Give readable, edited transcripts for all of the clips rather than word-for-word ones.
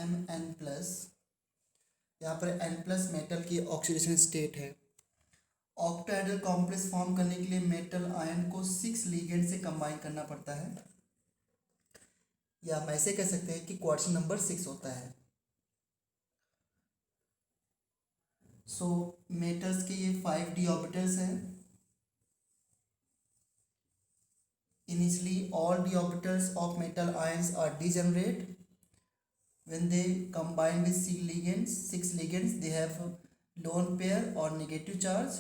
Mn+, यहाँ पर N+ metal की ऑक्सीडेशन स्टेट है। ऑक्टाहेड्रल कॉम्प्लेक्स फॉर्म करने के लिए मेटल आयन को 6 लिगेंड से कंबाइन करना पड़ता है, या हम ऐसे कह सकते हैं कि क्वाड्रेटिक नंबर 6 होता है। सो मेटल्स के ये 5d ऑर्बिटल्स हैं। Initially, all d orbitals of metal ions are degenerate. When they combine with 6 ligands, they have lone pair or negative charge.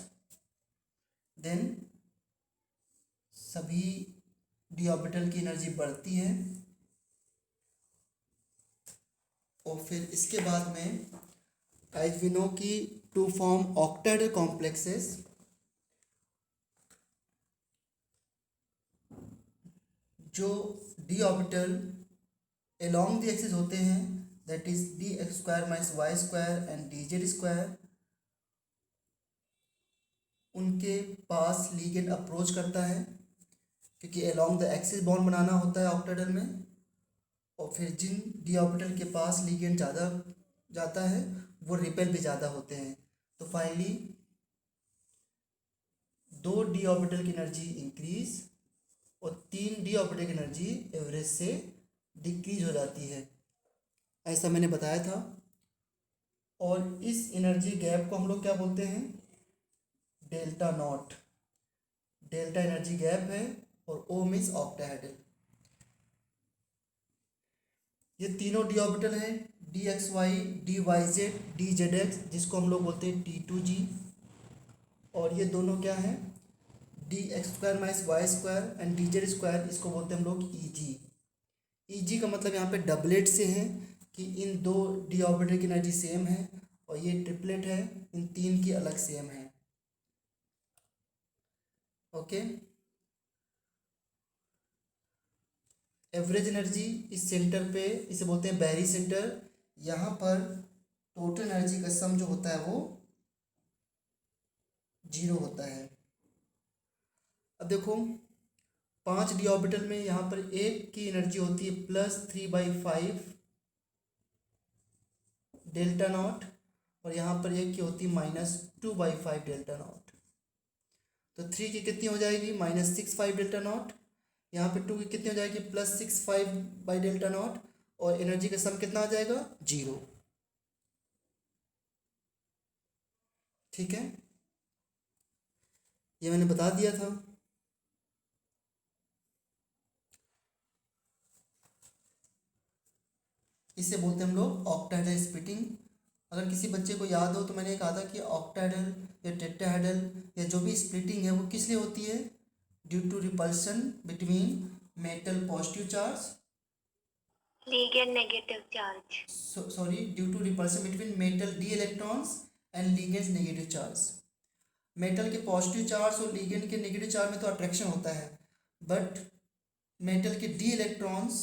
Then सभी d ऑर्बिटल की एनर्जी बढ़ती है, और फिर इसके बाद में एज वी नो कि टू फॉर्म ऑक्टाहेड्रल कॉम्प्लेक्सेस, जो d orbital along the axis होते हैं, that is dx² - y² and dz², उनके पास लिगेंड अप्रोच करता है, क्योंकि along the axis बॉन्ड बनाना होता है ऑक्टाहेड्रल में। और फिर जिन d ऑर्बिटल के पास लिगेंड ज़्यादा जाता है वो रिपेल भी ज़्यादा होते हैं। तो फाइनली 2 d ऑर्बिटल की एनर्जी इंक्रीज और 3 d ऑर्बिटल की एनर्जी एवरेज से डिक्रीज हो जाती है, ऐसा मैंने बताया था। और इस एनर्जी गैप को हम लोग क्या बोलते हैं? Delta not. Delta energy gap है, और O मीन्स ऑक्टाहेड्रल। ये तीनों डी ऑर्बिटल हैं, dxy, dyz, dzx, जिसको हम लोग बोलते हैं T2g। और ये दोनों क्या हैं? dx² - y² एंड dz², इसको बोलते हैं हम लोग Eg। Eg का मतलब यहाँ पे डबलेट से है कि इन 2 डी ऑर्बिटल की एनर्जी सेम है, और ये ट्रिपलेट है, इन 3 की अलग सेम है। ओके। एवरेज एनर्जी इस सेंटर पे, इसे बोलते हैं बैरी सेंटर। यहाँ पर टोटल एनर्जी का सम जो होता है वो 0 होता है। अब देखो 5 डी ऑर्बिटल में यहाँ पर एक की एनर्जी होती है +3/5 डेल्टा नॉट, और यहाँ पर एक की होती है -2/5 डेल्टा नॉट। तो 3 की कितनी हो जाएगी? -6/5 डेल्टा नॉट। यहाँ पे 2 की कितनी हो जाएगी? +6/5 डेल्टा नॉट, और एनर्जी का सम कितना आ जाएगा? 0। ठीक है, ये मैंने बता दिया था। इसे बोलते हैं हम लोग ऑक्टाहेड्रल स्प्लिटिंग। अगर किसी बच्चे को याद हो तो मैंने कहा था कि ऑक्टाहेड्रल या टेट्राहेड्रल या जो भी स्प्लिटिंग है वो किस लिए होती है? Due to repulsion between metal positive charge, ligand negative charge, sorry, due to repulsion between metal d electrons and ligands negative charge. Metal के पॉजिटिव चार्ज और लिगेंड के नेगेटिव चार्ज में तो अट्रैक्शन होता है, बट मेटल के d electrons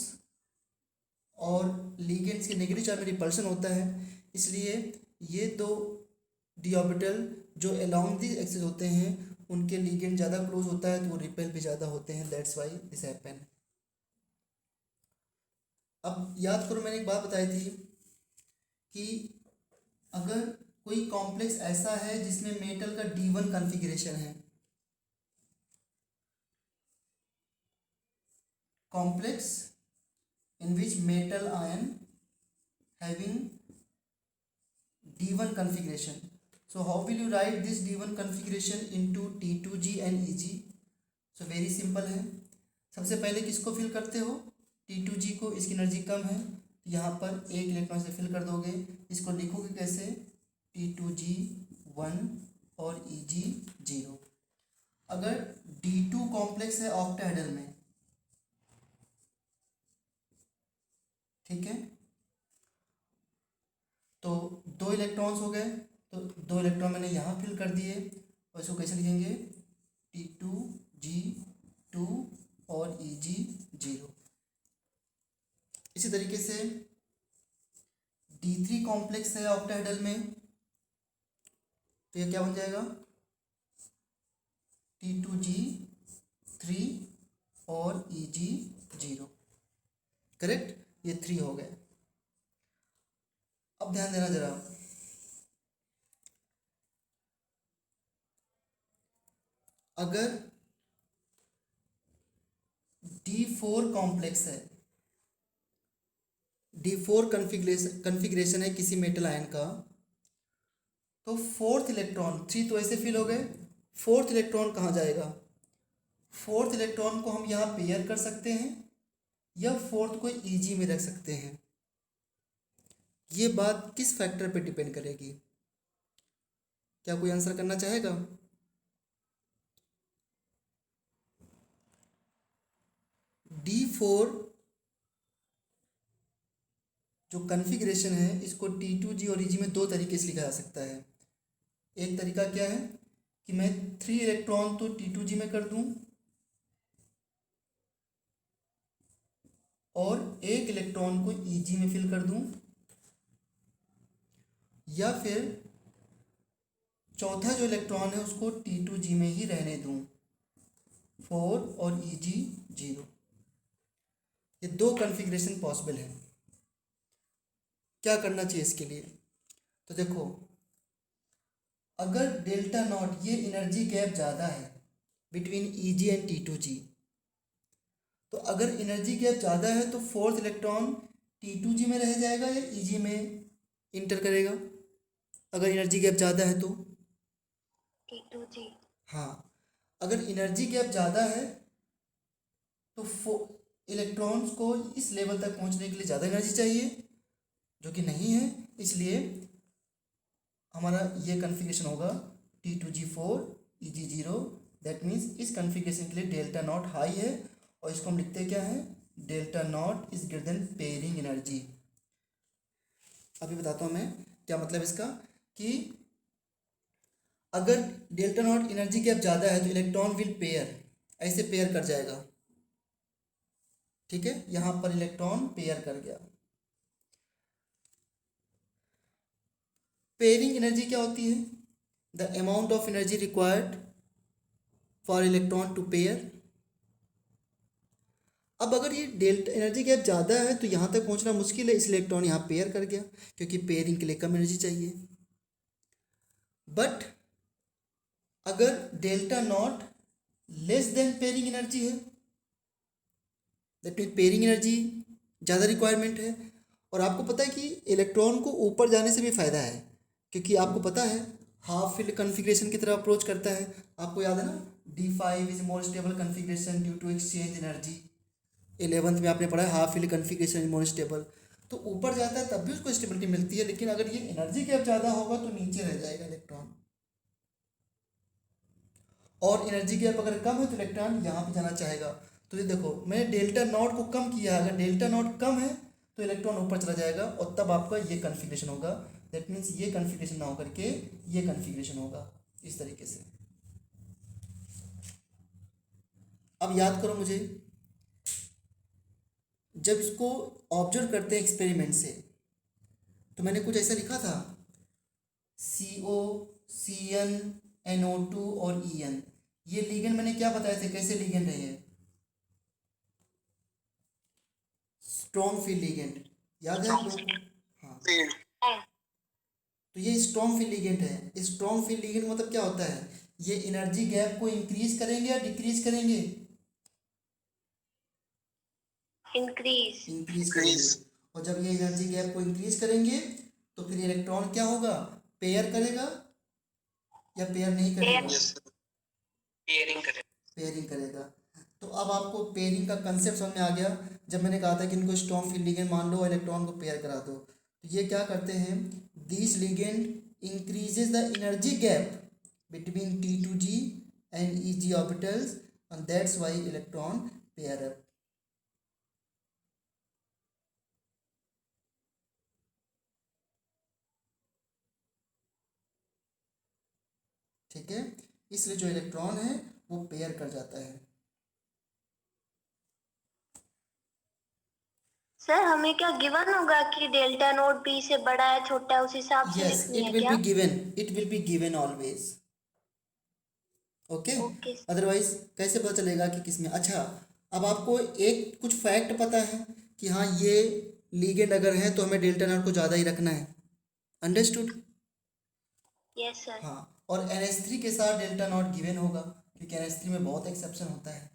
और ligands के नेगेटिव चार्ज में रिपल्सन होता है। इसलिए ये 2 डी ऑर्बिटल जो अलोंग दी एक्सिस होते हैं उनके लिगेंड ज़्यादा क्लोज होता है, तो वो रिपेल भी ज़्यादा होते हैं। That's why this happen. अब याद करो, मैंने एक बात बताई थी कि अगर कोई कॉम्प्लेक्स ऐसा है जिसमें मेटल का D1 कॉन्फ़िगरेशन है, complex in which metal ion having D1 configuration. So how will you write this D1 configuration into T2g and Eg? So very simple है। सबसे पहले किसको फिल करते हो? T2g को। इसकी एनर्जी कम है, तो यहाँ पर एक इलेक्ट्रॉन से फिल कर दोगे। इसको लिखोगे कैसे? T2g 1 और Eg 0। अगर D2 कॉम्प्लेक्स है ऑक्टाहेड्रल में, ठीक है, तो 2 इलेक्ट्रॉन्स हो गए, तो 2 इलेक्ट्रॉन मैंने यहाँ फिल कर दिए, और इसको कैसे लिखेंगे? T2g2 और Eg 0। इसी तरीके से D3 कॉम्प्लेक्स है ऑक्टाहेड्रल में, तो ये क्या बन जाएगा? T2g3 और Eg 0। करेक्ट, ये 3 हो गए। अब ध्यान देना जरा, अगर D4 कॉम्प्लेक्स है, D4 कन्फिग्रेशन है किसी मेटल आयन का, तो फोर्थ इलेक्ट्रॉन, 3 तो ऐसे फिल हो गए, फोर्थ इलेक्ट्रॉन कहाँ जाएगा? फोर्थ इलेक्ट्रॉन को हम यहाँ पेयर कर सकते हैं या फोर्थ को ईजी में रख सकते हैं। ये बात किस फैक्टर पे डिपेंड करेगी? क्या कोई आंसर करना चाहेगा? D4 जो कन्फिग्रेशन है इसको T2G और EG में दो तरीके से लिखा जा सकता है। एक तरीका क्या है कि मैं 3 इलेक्ट्रॉन तो T2G में कर दूं और एक इलेक्ट्रॉन को EG में फिल कर दूं, या फिर चौथा जो इलेक्ट्रॉन है उसको T2G में ही रहने दूं, 4 और EG 0। ये दो कन्फिग्रेशन पॉसिबल है। क्या करना चाहिए इसके लिए? तो देखो, अगर डेल्टा नॉट, ये एनर्जी गैप ज़्यादा है बिटवीन EG एंड T2G, तो अगर एनर्जी गैप ज़्यादा है तो फोर्थ इलेक्ट्रॉन T2G में रह जाएगा या EG में इंटर करेगा? अगर एनर्जी गैप ज़्यादा है तो T2G। हाँ, अगर एनर्जी गैप ज़्यादा है तो इलेक्ट्रॉन्स को इस लेवल तक पहुंचने के लिए ज़्यादा एनर्जी चाहिए, जो कि नहीं है, इसलिए हमारा ये कन्फिग्रेशन होगा T2G4 EG0। दैट मीन्स इस कन्फिग्रेशन के लिए डेल्टा नॉट हाई है और इसको हम लिखते क्या है? Delta not is greater than pairing energy. अभी बताता हूँ मैं क्या मतलब इसका, कि अगर डेल्टा नॉट एनर्जी गैप ज़्यादा है तो इलेक्ट्रॉन विल पेयर, ऐसे पेयर कर जाएगा। ठीक है, यहाँ पर इलेक्ट्रॉन पेयर कर गया। पेयरिंग एनर्जी क्या होती है? The amount of energy required for electron to pair. अब अगर ये डेल्टा एनर्जी गैप ज़्यादा है तो यहाँ तक पहुँचना मुश्किल है, इसलिए इलेक्ट्रॉन यहाँ पेयर कर गया, क्योंकि पेयरिंग के लिए कम एनर्जी चाहिए। बट अगर delta not less than pairing energy है, दैट मीन पेयरिंग एनर्जी ज़्यादा रिक्वायरमेंट है, और आपको पता है कि इलेक्ट्रॉन को ऊपर जाने से भी फ़ायदा है, क्योंकि आपको पता है हाफ फिल्ड कन्फिग्रेशन की तरह अप्रोच करता है। आपको याद है ना, D5 is more stable configuration due to exchange energy. 11th में आपने पढ़ा है half filled configuration is more stable. तो ऊपर जाता है तब भी उसको स्टेबिलिटी मिलती है, लेकिन अगर ये एनर्जी गैप ज़्यादा होगा तो नीचे रह जाएगा इलेक्ट्रॉन, और एनर्जी गैप अगर कम है तो इलेक्ट्रॉन यहाँ पे जाना चाहेगा। तो ये देखो, मैंने डेल्टा नॉट को कम किया है, अगर डेल्टा नॉट कम है तो इलेक्ट्रॉन ऊपर चला जाएगा और तब आपका ये कन्फिग्रेशन होगा। दैट मीन्स ये कन्फिग्रेशन ना होकर के ये कन्फिग्रेशन होगा, इस तरीके से। अब याद करो मुझे, जब इसको ऑब्जर्व करते हैं एक्सपेरिमेंट से, तो मैंने कुछ ऐसा लिखा था, CO, CN, NO2 और EN, ये लिगेंड मैंने क्या बताए थे, कैसे लिगेंड है ये? स्ट्रॉन्ग फील्ड लिगेंड, याद है आप लोगों को? हाँ, तो ये स्ट्रॉन्ग फील्ड लिगेंड है। स्ट्रॉन्ग फील्ड लिगेंड मतलब क्या होता है? ये एनर्जी गैप को इंक्रीज करेंगे या डिक्रीज करेंगे? इंक्रीज करेंगे। और जब ये एनर्जी गैप को इंक्रीज करेंगे तो फिर इलेक्ट्रॉन क्या होगा? पेयर करेगा या पेयर नहीं करेगा? पेयरिंग करेगा। तो अब आपको पेयरिंग का कंसेप्ट समझ में आ गया, जब मैंने कहा था कि इनको स्ट्रॉन्ग फील्ड लिगेंड मान लो, इलेक्ट्रॉन को पेयर करा दो। तो ये क्या करते हैं? This ligand increases the energy gap between T2G and EG orbitals, and that's why electron pair up. ठीक है, इसलिए जो इलेक्ट्रॉन है वो पेयर कर जाता है। सर हमें क्या गिवन होगा कि डेल्टा नोट बी से बड़ा है छोटा है, उस हिसाब से यस, लिखनी इट है विल क्या? Be given, it will be given always. Okay, okay. Otherwise कैसे पता चलेगा कि किसमें? अच्छा, अब आपको एक कुछ फैक्ट पता है कि हाँ ये लिगेंड अगर है तो हमें डेल्टा नॉट को ज़्यादा ही रखना है, अंडरस्टूड? Yes sir. हाँ, और NH3 के साथ डेल्टा नॉट गिवन होगा, क्योंकि NH3 में बहुत एक्सेप्शन होता है।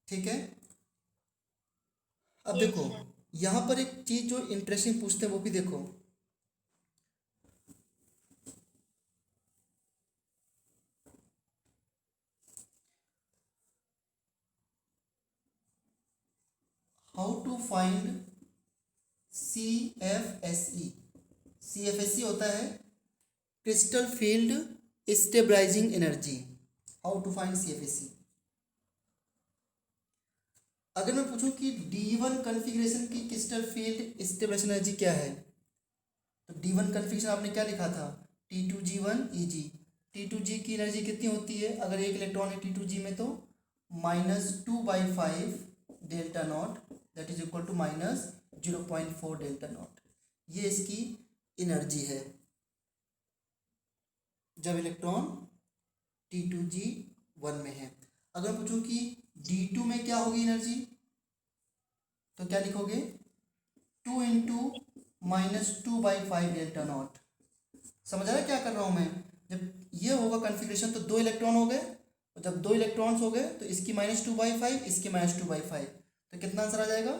ठीक है, अब यस देखो सर। यहाँ पर एक चीज जो इंटरेस्टिंग पूछते हैं वो भी देखो। How to find CFSE। CFSE होता है crystal field stabilizing energy. How to find CFSE। अगर मैं पूछूं कि D1 कॉन्फ़िगरेशन की क्रिस्टल फील्ड स्टेबलाइजिंग एनर्जी क्या है, तो D1 कॉन्फ़िगरेशन आपने क्या लिखा था, T2G1 EG। T2G की एनर्जी कितनी होती है अगर एक इलेक्ट्रॉन है T2G में, तो -2/5 delta nought, that is equal to -0.4 delta nought. ये इसकी एनर्जी है जब इलेक्ट्रॉन T2G1 में है। अगर पूछूं कि D2 में क्या होगी एनर्जी, तो क्या लिखोगे, 2 इंटू -2/5 डेल्टा नॉट। समझ आ रहा है क्या कर रहा हूँ मैं? जब ये होगा कॉन्फ़िगरेशन तो 2 इलेक्ट्रॉन हो गए, और जब 2 इलेक्ट्रॉन्स हो गए तो इसकी -2/5, इसकी -2/5, तो कितना आंसर आ जाएगा,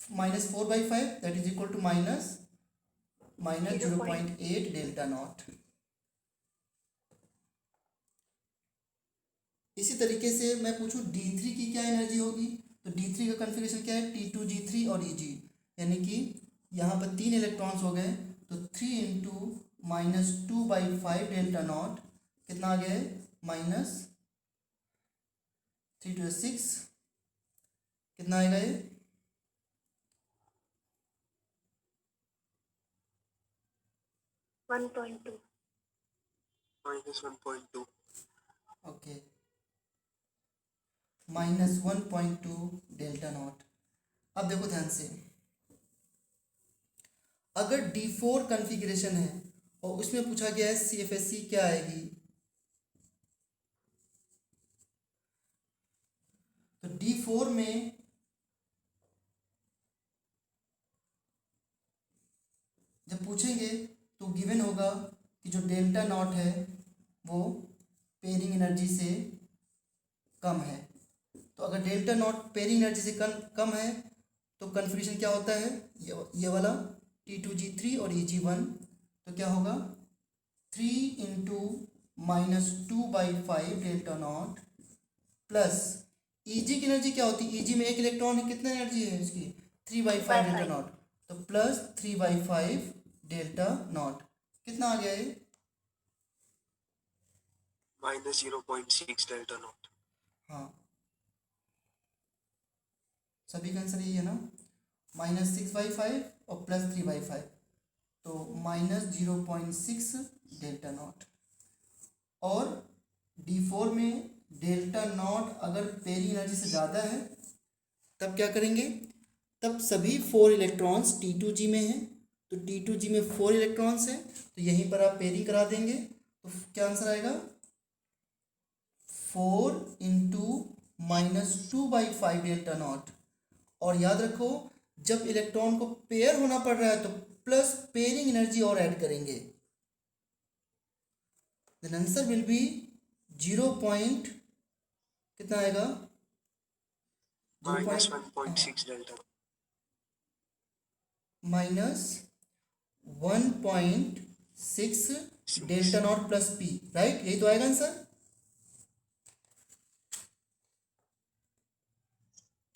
-4/5, that is equal to -0.8 delta nought. इसी तरीके से मैं पूछूं D3 की क्या एनर्जी होगी, तो D3 का कॉन्फ़िगरेशन क्या है, T2G3 और EG, यानी कि यहाँ पर 3 इलेक्ट्रॉन्स हो गए, तो 3 इंटू -2/5 डेल्टा नॉट, कितना आ गया है, -3 to 6, कितना आएगा ये, 1.2। -1.2। Okay, -1.2 delta not. अब देखो ध्यान से, अगर D4 कॉन्फ़िगरेशन है और उसमें पूछा गया है CFSE क्या आएगी, तो D4 में जब पूछेंगे तो गिवन होगा कि जो डेल्टा नॉट है वो पेयरिंग एनर्जी से कम है। तो अगर डेल्टा नॉट पेयरिंग एनर्जी से कम है तो कन्फ्यूजन क्या होता है, ये वाला T2G3 और EG1, तो क्या होगा, 3 into -2/5 delta not plus EG की एनर्जी क्या होती है, EG में एक इलेक्ट्रॉन है, कितना एनर्जी है इसकी, 3/5 डेल्टा नॉट, तो प्लस 3/5 डेल्टा नॉट, कितना आ गया ये, -0.6 डेल्टा नॉट। हाँ सभी का आंसर यही है ना, -6/5 और +3/5, तो -0.6 डेल्टा नॉट। और D4 में डेल्टा नॉट अगर पेयरिंग एनर्जी से ज़्यादा है तब क्या करेंगे, तब सभी 4 इलेक्ट्रॉन्स T2G में हैं, तो T2G में 4 इलेक्ट्रॉन्स हैं, तो यहीं पर आप पेयरिंग करा देंगे, तो क्या आंसर आएगा, 4 इंटू -2/5 डेल्टा नॉट। और याद रखो जब इलेक्ट्रॉन को पेयर होना पड़ रहा है तो प्लस पेयरिंग एनर्जी और ऐड करेंगे, देन आंसर विल बी 0. कितना आएगा, -1.6 delta. -1.6 delta not plus P, right, यही तो आएगा आंसर।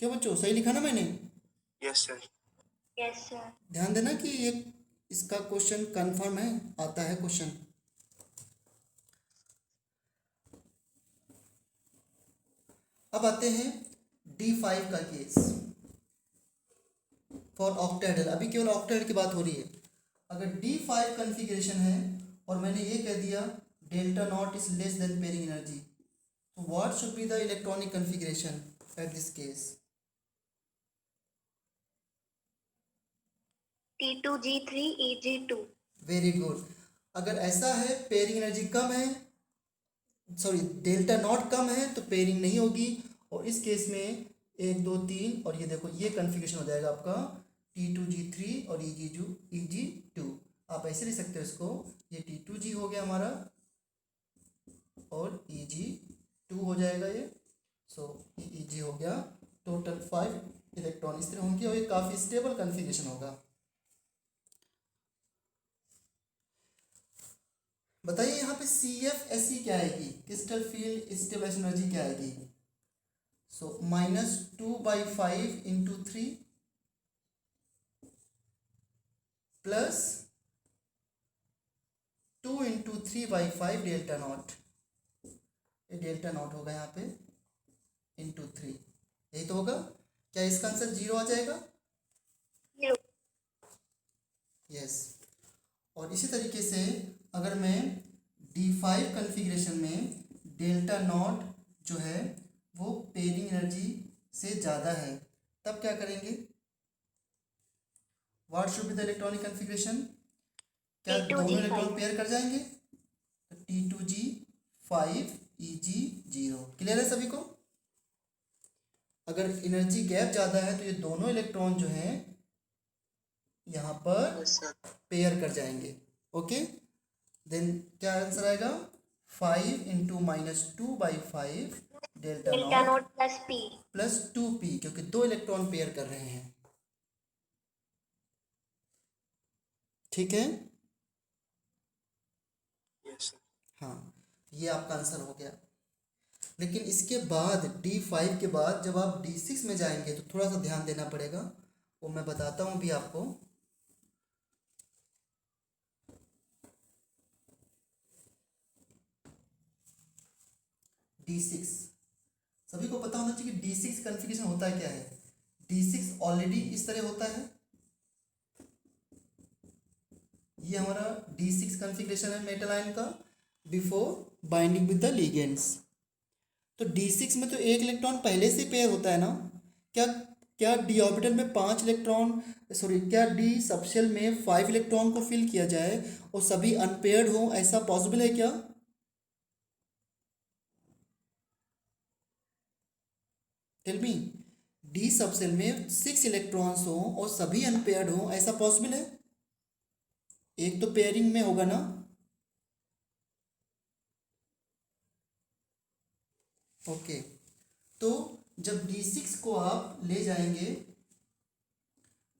क्या बच्चों सही लिखा ना मैंने? Yes sir. Yes sir. ध्यान देना कि ये इसका क्वेश्चन कंफर्म है, आता है क्वेश्चन। अब आते हैं D5 का केस फॉर ऑक्टाहेड्रल। अभी केवल ऑक्टाहेड्रल की बात हो रही है। अगर D5 कॉन्फ़िगरेशन है और मैंने ये कह दिया delta not is less than pairing energy, तो what should be the electronic configuration at this case, T2G3 EG2। Very good. अगर ऐसा है पेयरिंग एनर्जी कम है, सॉरी डेल्टा नॉट कम है, तो पेयरिंग नहीं होगी, और इस केस में 1 2 3 और ये देखो ये कन्फिग्रेशन हो जाएगा आपका T2G3 और EG2। आप ऐसे लिख सकते हो इसको, ये T2G हो गया हमारा और EG2 हो जाएगा ये। सो ये EG हो गया। टोटल 5 इलेक्ट्रॉन इस तरह होंगे और ये काफ़ी स्टेबल कन्फिग्रेशन होगा। बताइए यहाँ पे CFSE क्या आएगी, क्रिस्टल फील्ड स्टेबल एनर्जी क्या आएगी। सो -2/5 into 3 plus 2 into 3/5 delta nought. ये डेल्टा नॉट होगा यहाँ पे इंटू 3, यही तो होगा। क्या इसका आंसर 0 आ जाएगा? 0। यस। और इसी तरीके से अगर मैं D5 कन्फिग्रेशन में डेल्टा नॉट जो है वो पेयरिंग एनर्जी से ज़्यादा है, तब क्या करेंगे? What should be the electronic configuration? क्या दोनों T2G5। इलेक्ट्रॉन पेयर कर जाएंगे? T2G5 EG0। क्लियर है सभी को? अगर एनर्जी गैप ज़्यादा है तो ये दोनों इलेक्ट्रॉन जो हैं यहाँ पर Yes, sir. पेयर कर जाएंगे। ओके, देन क्या आंसर आएगा? 5 into -2/5 delta delta not note plus P। Plus 2P, क्योंकि दो इलेक्ट्रॉन पेयर कर रहे हैं। ठीक है, Yes, sir. हाँ, ये आपका आंसर हो गया। लेकिन इसके बाद D5 के बाद जब आप D6 में जाएंगे तो थोड़ा सा ध्यान देना पड़ेगा, वो मैं बताता हूँ अभी आपको। D6 सभी को पता होना चाहिए कि D6 कन्फिग्रेशन होता है क्या है। D6 ऑलरेडी इस तरह होता है, ये हमारा D6 कन्फिग्रेशन है मेटल आयन का before binding with the ligands. तो D6 में तो एक इलेक्ट्रॉन पहले से पेयर होता है ना। क्या क्या D ऑर्बिटल में 5 इलेक्ट्रॉन, सॉरी, क्या D सबशेल में 5 इलेक्ट्रॉन को फिल किया जाए और सभी अनपेयर्ड हो, ऐसा पॉसिबल है क्या? टेल मी, D सबसेल में 6 इलेक्ट्रॉन्स हो और सभी अनपेयर्ड हो, ऐसा पॉसिबल है? एक तो पेयरिंग में होगा ना। ओके, तो जब D6 को आप ले जाएंगे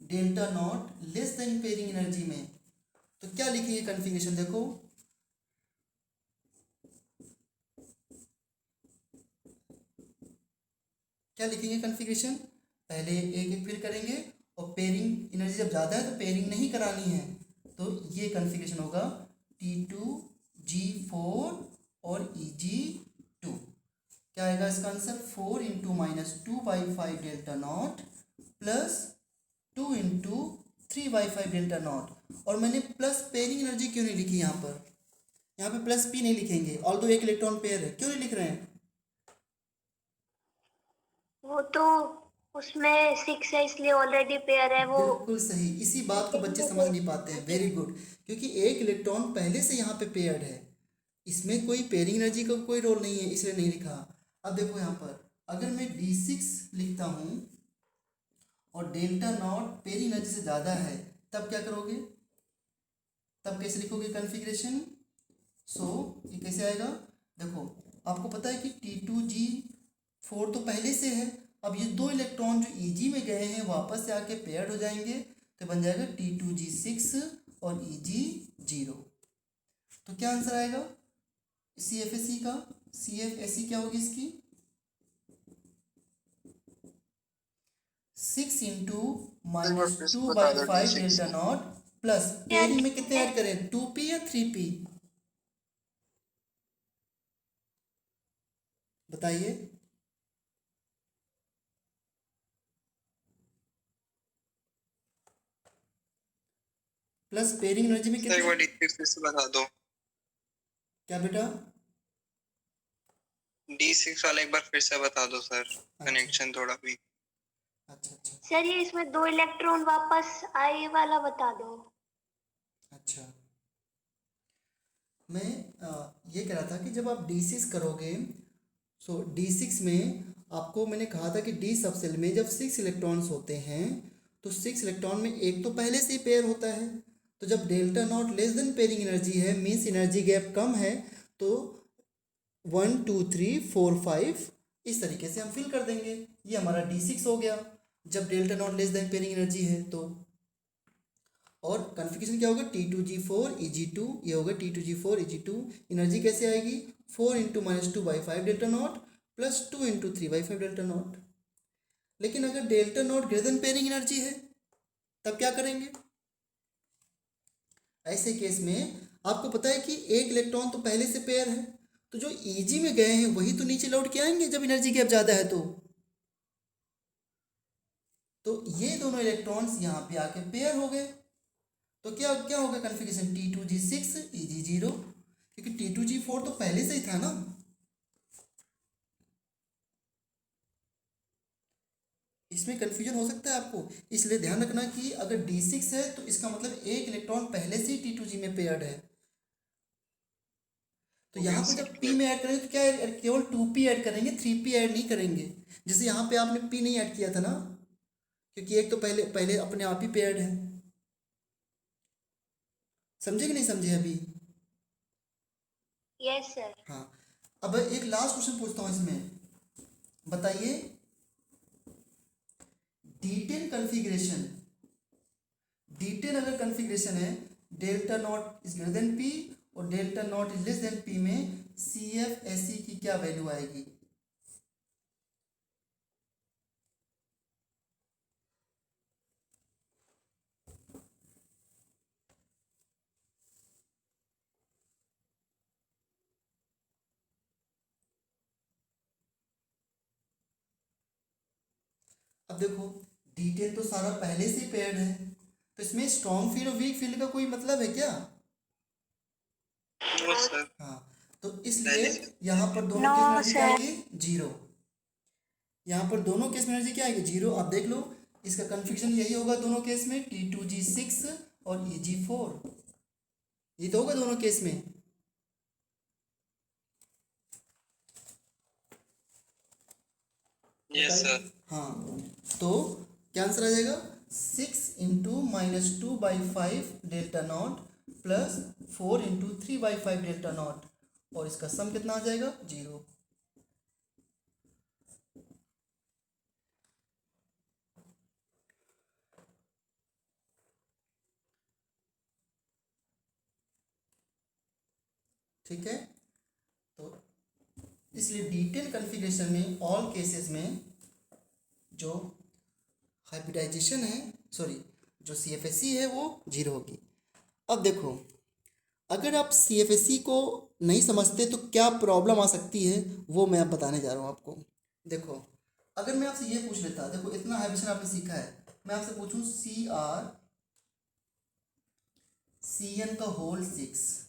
delta not less than pairing energy में, तो क्या लिखेंगे कन्फिग्रेशन? देखो, क्या लिखेंगे कन्फिग्रेशन? पहले एक एक फिल करेंगे और पेयरिंग एनर्जी जब ज़्यादा है तो पेयरिंग नहीं करानी है, तो ये कन्फिग्रेशन होगा T2G4 और EG2। क्या आएगा इसका answer? 4 into -2/5 delta not plus 2 into 3/5 delta not. और मैंने प्लस पेयरिंग एनर्जी क्यों नहीं लिखी यहाँ पर? यहाँ पे प्लस P नहीं लिखेंगे, ऑल्दो एक इलेक्ट्रॉन पेयर है, क्यों नहीं लिख रहे हैं? वो तो उसमें 6 है इसलिए ऑलरेडी पेयर है वो। बिल्कुल सही, इसी बात को बच्चे समझ नहीं पाते हैं। वेरी गुड, क्योंकि एक इलेक्ट्रॉन पहले से यहाँ पे पेयर्ड है, इसमें कोई पेयरिंग एनर्जी का कोई रोल नहीं है, इसलिए नहीं लिखा। अब देखो यहाँ पर अगर मैं D6 लिखता हूँ और डेल्टा नॉट पेयरिंग एनर्जी से ज़्यादा है, तब क्या करोगे? तब कैसे लिखोगे कन्फिग्रेशन? ये कैसे आएगा? देखो, आपको पता है कि T2G4 तो पहले से है, अब ये दो इलेक्ट्रॉन जो EG में गए हैं वापस से आके पेयर्ड हो जाएंगे, तो बन जाएगा T2G6 और EG0। तो क्या आंसर आएगा CFSE का? CFSE क्या होगी इसकी? 6 into -2/5 delta not plus pairing में कितने ऐड करें? 2P या 3P? बताइए। प्लस पेयरिंग एनर्जी में एक कितने? बार D6 फिर से बता दो। क्या बेटा? D6 वाला एक बार फिर से बता दो सर, कनेक्शन थोड़ा भी। अच्छा अच्छा सर ये इसमें 2 इलेक्ट्रॉन वापस आए वाला बता दो। अच्छा, मैं ये कह रहा था कि जब आप D6 करोगे, D6 में आपको मैंने कहा था कि डी सब सेल में जब 6 इलेक्ट्रॉन्स होते हैं तो 6 इलेक्ट्रॉन में एक तो पहले से ही पेयर होता है। तो जब delta not less than pairing energy है, मीन्स एनर्जी गैप कम है, तो 1 2 3 4 5 इस तरीके से हम फिल कर देंगे। ये हमारा D6 हो गया जब delta not less than pairing energy है तो। और कन्फिग्रेशन क्या होगा, T2G4 Eg2, ये होगा T2G4 Eg2। एनर्जी कैसे आएगी, 4 × -2/5 delta not plus 2 × 3/5 delta not. लेकिन अगर delta not greater than pairing energy है तब क्या करेंगे। ऐसे केस में आपको पता है कि एक इलेक्ट्रॉन तो पहले से पेयर है, तो जो Eg में गए हैं वही तो नीचे लौट के आएंगे जब एनर्जी गैप ज़्यादा है तो ये दोनों इलेक्ट्रॉन्स यहाँ पे आके पेयर हो गए। तो क्या क्या होगा कन्फिग्रेशन, T2G6 Eg0, क्योंकि T2G4 तो पहले से ही था ना। इसमें कन्फ्यूजन हो सकता है आपको, इसलिए ध्यान रखना कि अगर D6 है तो इसका मतलब एक इलेक्ट्रॉन पहले से ही T2G में पेयर्ड है। तो यहाँ पर जब P में ऐड करेंगे तो क्या केवल 2P ऐड करेंगे, 3P ऐड नहीं करेंगे। जैसे यहाँ पे आपने P नहीं ऐड किया था ना, क्योंकि एक तो पहले पहले अपने आप ही पेयर्ड है। समझे कि नहीं समझे अभी। Yes sir. हाँ, अब एक लास्ट क्वेश्चन पूछता हूँ इसमें, बताइए D10 कन्फिग्रेशन, D10 अगर कन्फिग्रेशन है, delta not is greater than P और delta not is less then P में CFSE की क्या वैल्यू आएगी। अब देखो D10 तो सारा पहले से पेयर्ड है, तो इसमें स्ट्रॉन्ग फील्ड और वीक फील्ड का कोई मतलब है क्या। No sir. हाँ, तो इसलिए पहले से यहाँ पर दोनों नो केस में एनर्जी क्या सर। आएगी, जीरो। यहाँ पर दोनों केस में एनर्जी क्या आएगी, जीरो। आप देख लो इसका कन्फ्यूजन यही होगा दोनों केस में, T2G6 और Eg4, ये तो होगा दोनों केस में। यस बताइए। सर। हाँ, तो क्या आंसर आ जाएगा, 6 × -2/5 delta not plus 4 × 3/5 delta not, और इसका सम कितना आ जाएगा, जीरो। ठीक है, तो इसलिए D10 कन्फिग्रेशन में ऑल केसेस में जो हाइब्रिडाइजेशन है, सॉरी जो CFSE है वो जीरो होगी। अब देखो अगर आप CFSE को नहीं समझते तो क्या प्रॉब्लम आ सकती है वो मैं अब बताने जा रहा हूँ आपको। देखो अगर मैं आपसे ये पूछ लेता, देखो इतना हाइब्रिडेशन आपने सीखा है, मैं आपसे पूछूं CrCn का होल 6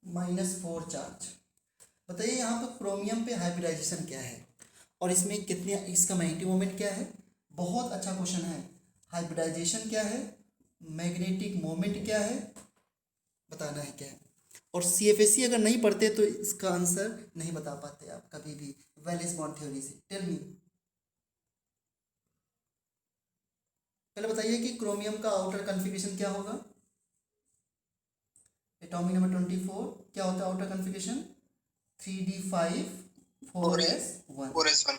-4 चार्ज, बताइए यहाँ पर क्रोमियम पे हाइब्रिडाइजेशन क्या है और इसमें कितने, इसका मैग्नेटिक मोमेंट क्या है। बहुत अच्छा क्वेश्चन है। हाइब्रिडाइजेशन क्या है, मैग्नेटिक मोमेंट क्या है, बताना है क्या है। और CFSE अगर नहीं पढ़ते तो इसका आंसर नहीं बता पाते आप कभी भी वैलेंस बॉन्ड थ्योरी से। टेल मी, पहले बताइए कि क्रोमियम का आउटर कन्फिग्रेशन क्या होगा। एटॉमिक नंबर 24 क्या होता है outer configuration, 3d5 4s1। 4s1।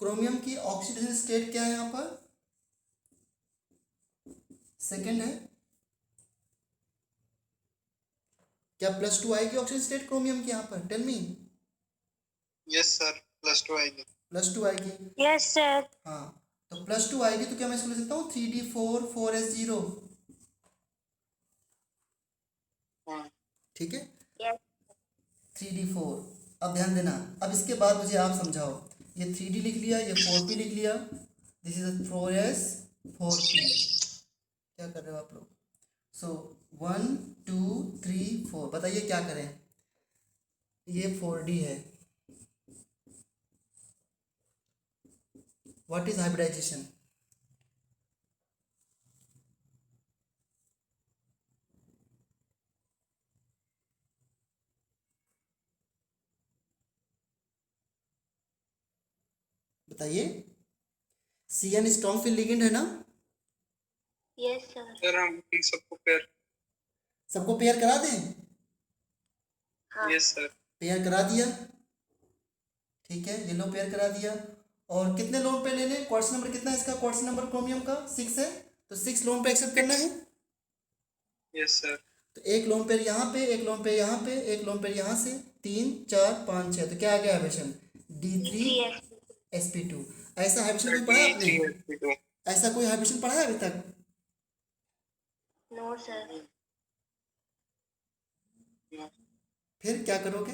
Chromium की ऑक्सीडेशन स्टेट क्या है यहाँ पर, सेकंड है। क्या +2 आएगी ऑक्सीजन स्टेट क्रोमियम की यहाँ पर, टेल मी। यस सर, +2 आएगी। +2 आएगी। Yes sir. हाँ, तो +2 आएगी तो क्या मैं इसको लिख सकता हूँ 3d4 4s0। हाँ। ठीक है, यस। 3d4। अब ध्यान देना, अब इसके बाद मुझे आप समझाओ, ये 3d लिख लिया, ये 4p लिख लिया, दिस इज 4s 4p। क्या कर रहे हो आप लोग। सो 1 2 3 4, बताइए क्या करें। ये 4d है, व्हाट इज हाइब्रिडाइजेशन। बताइए। CN स्ट्रॉन्ग फील्ड लिगेंड है ना? Yes sir. सर हम सबको पेयर। सबको पेयर करा दें? हाँ यस सर। पेयर करा दिया, ठीक है, ये लो पेयर करा दिया। और कितने लोन पे लेने, क्वार्ट्स नंबर कितना है इसका, क्वार्ट्स नंबर क्रोमियम का 6 है, तो 6 लोन पे एक्सेप्ट करना है। Yes sir. तो एक लोन पेयर यहाँ पे, एक लोन पेयर यहाँ पे, एक लोन पेयर यहाँ से, 3 4 5 6, तो क्या आ गया हाइब्रिडेशन D3 D3sp2। ऐसा हाइब्रिडेशन कोई पढ़ा है आपने? D3sp2। ऐसा कोई हाइब्रिडेशन पढ़ा है अभी तक? No sir. फिर क्या करोगे?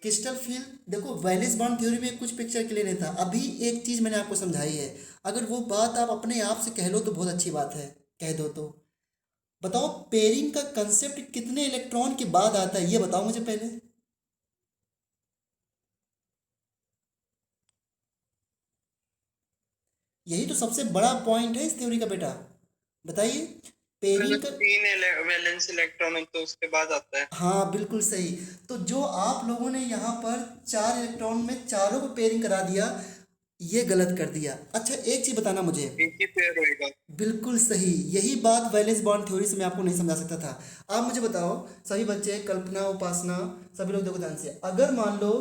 क्रिस्टल फील्ड, देखो वैलेंस बॉन्ड थ्योरी में कुछ पिक्चर क्लियर नहीं था, अभी एक चीज़ मैंने आपको समझाई है, अगर वो बात आप अपने आप से कह लो तो बहुत अच्छी बात है, कह दो तो। बताओ पेयरिंग का कंसेप्ट कितने इलेक्ट्रॉन के बाद आता है, ये बताओ मुझे पहले। यही तो सबसे बड़ा पॉइंट है इस थ्योरी का बेटा, बताइए। पेयरिंग का, 3 वैलेंस इलेक्ट्रॉन हो तो उसके बाद आता है। हाँ बिल्कुल सही। तो जो आप लोगों ने यहाँ पर 4 इलेक्ट्रॉन में चारों को पेयरिंग करा दिया, ये गलत कर दिया। अच्छा एक चीज़ बताना मुझे। एक ही पेयर होएगा। बिल्कुल सही, यही बात वैलेंस बॉन्ड थ्योरी से मैं आपको नहीं समझा सकता था। आप मुझे बताओ, सभी बच्चे, कल्पना, उपासना, सभी लोग देखो ध्यान से, अगर मान लो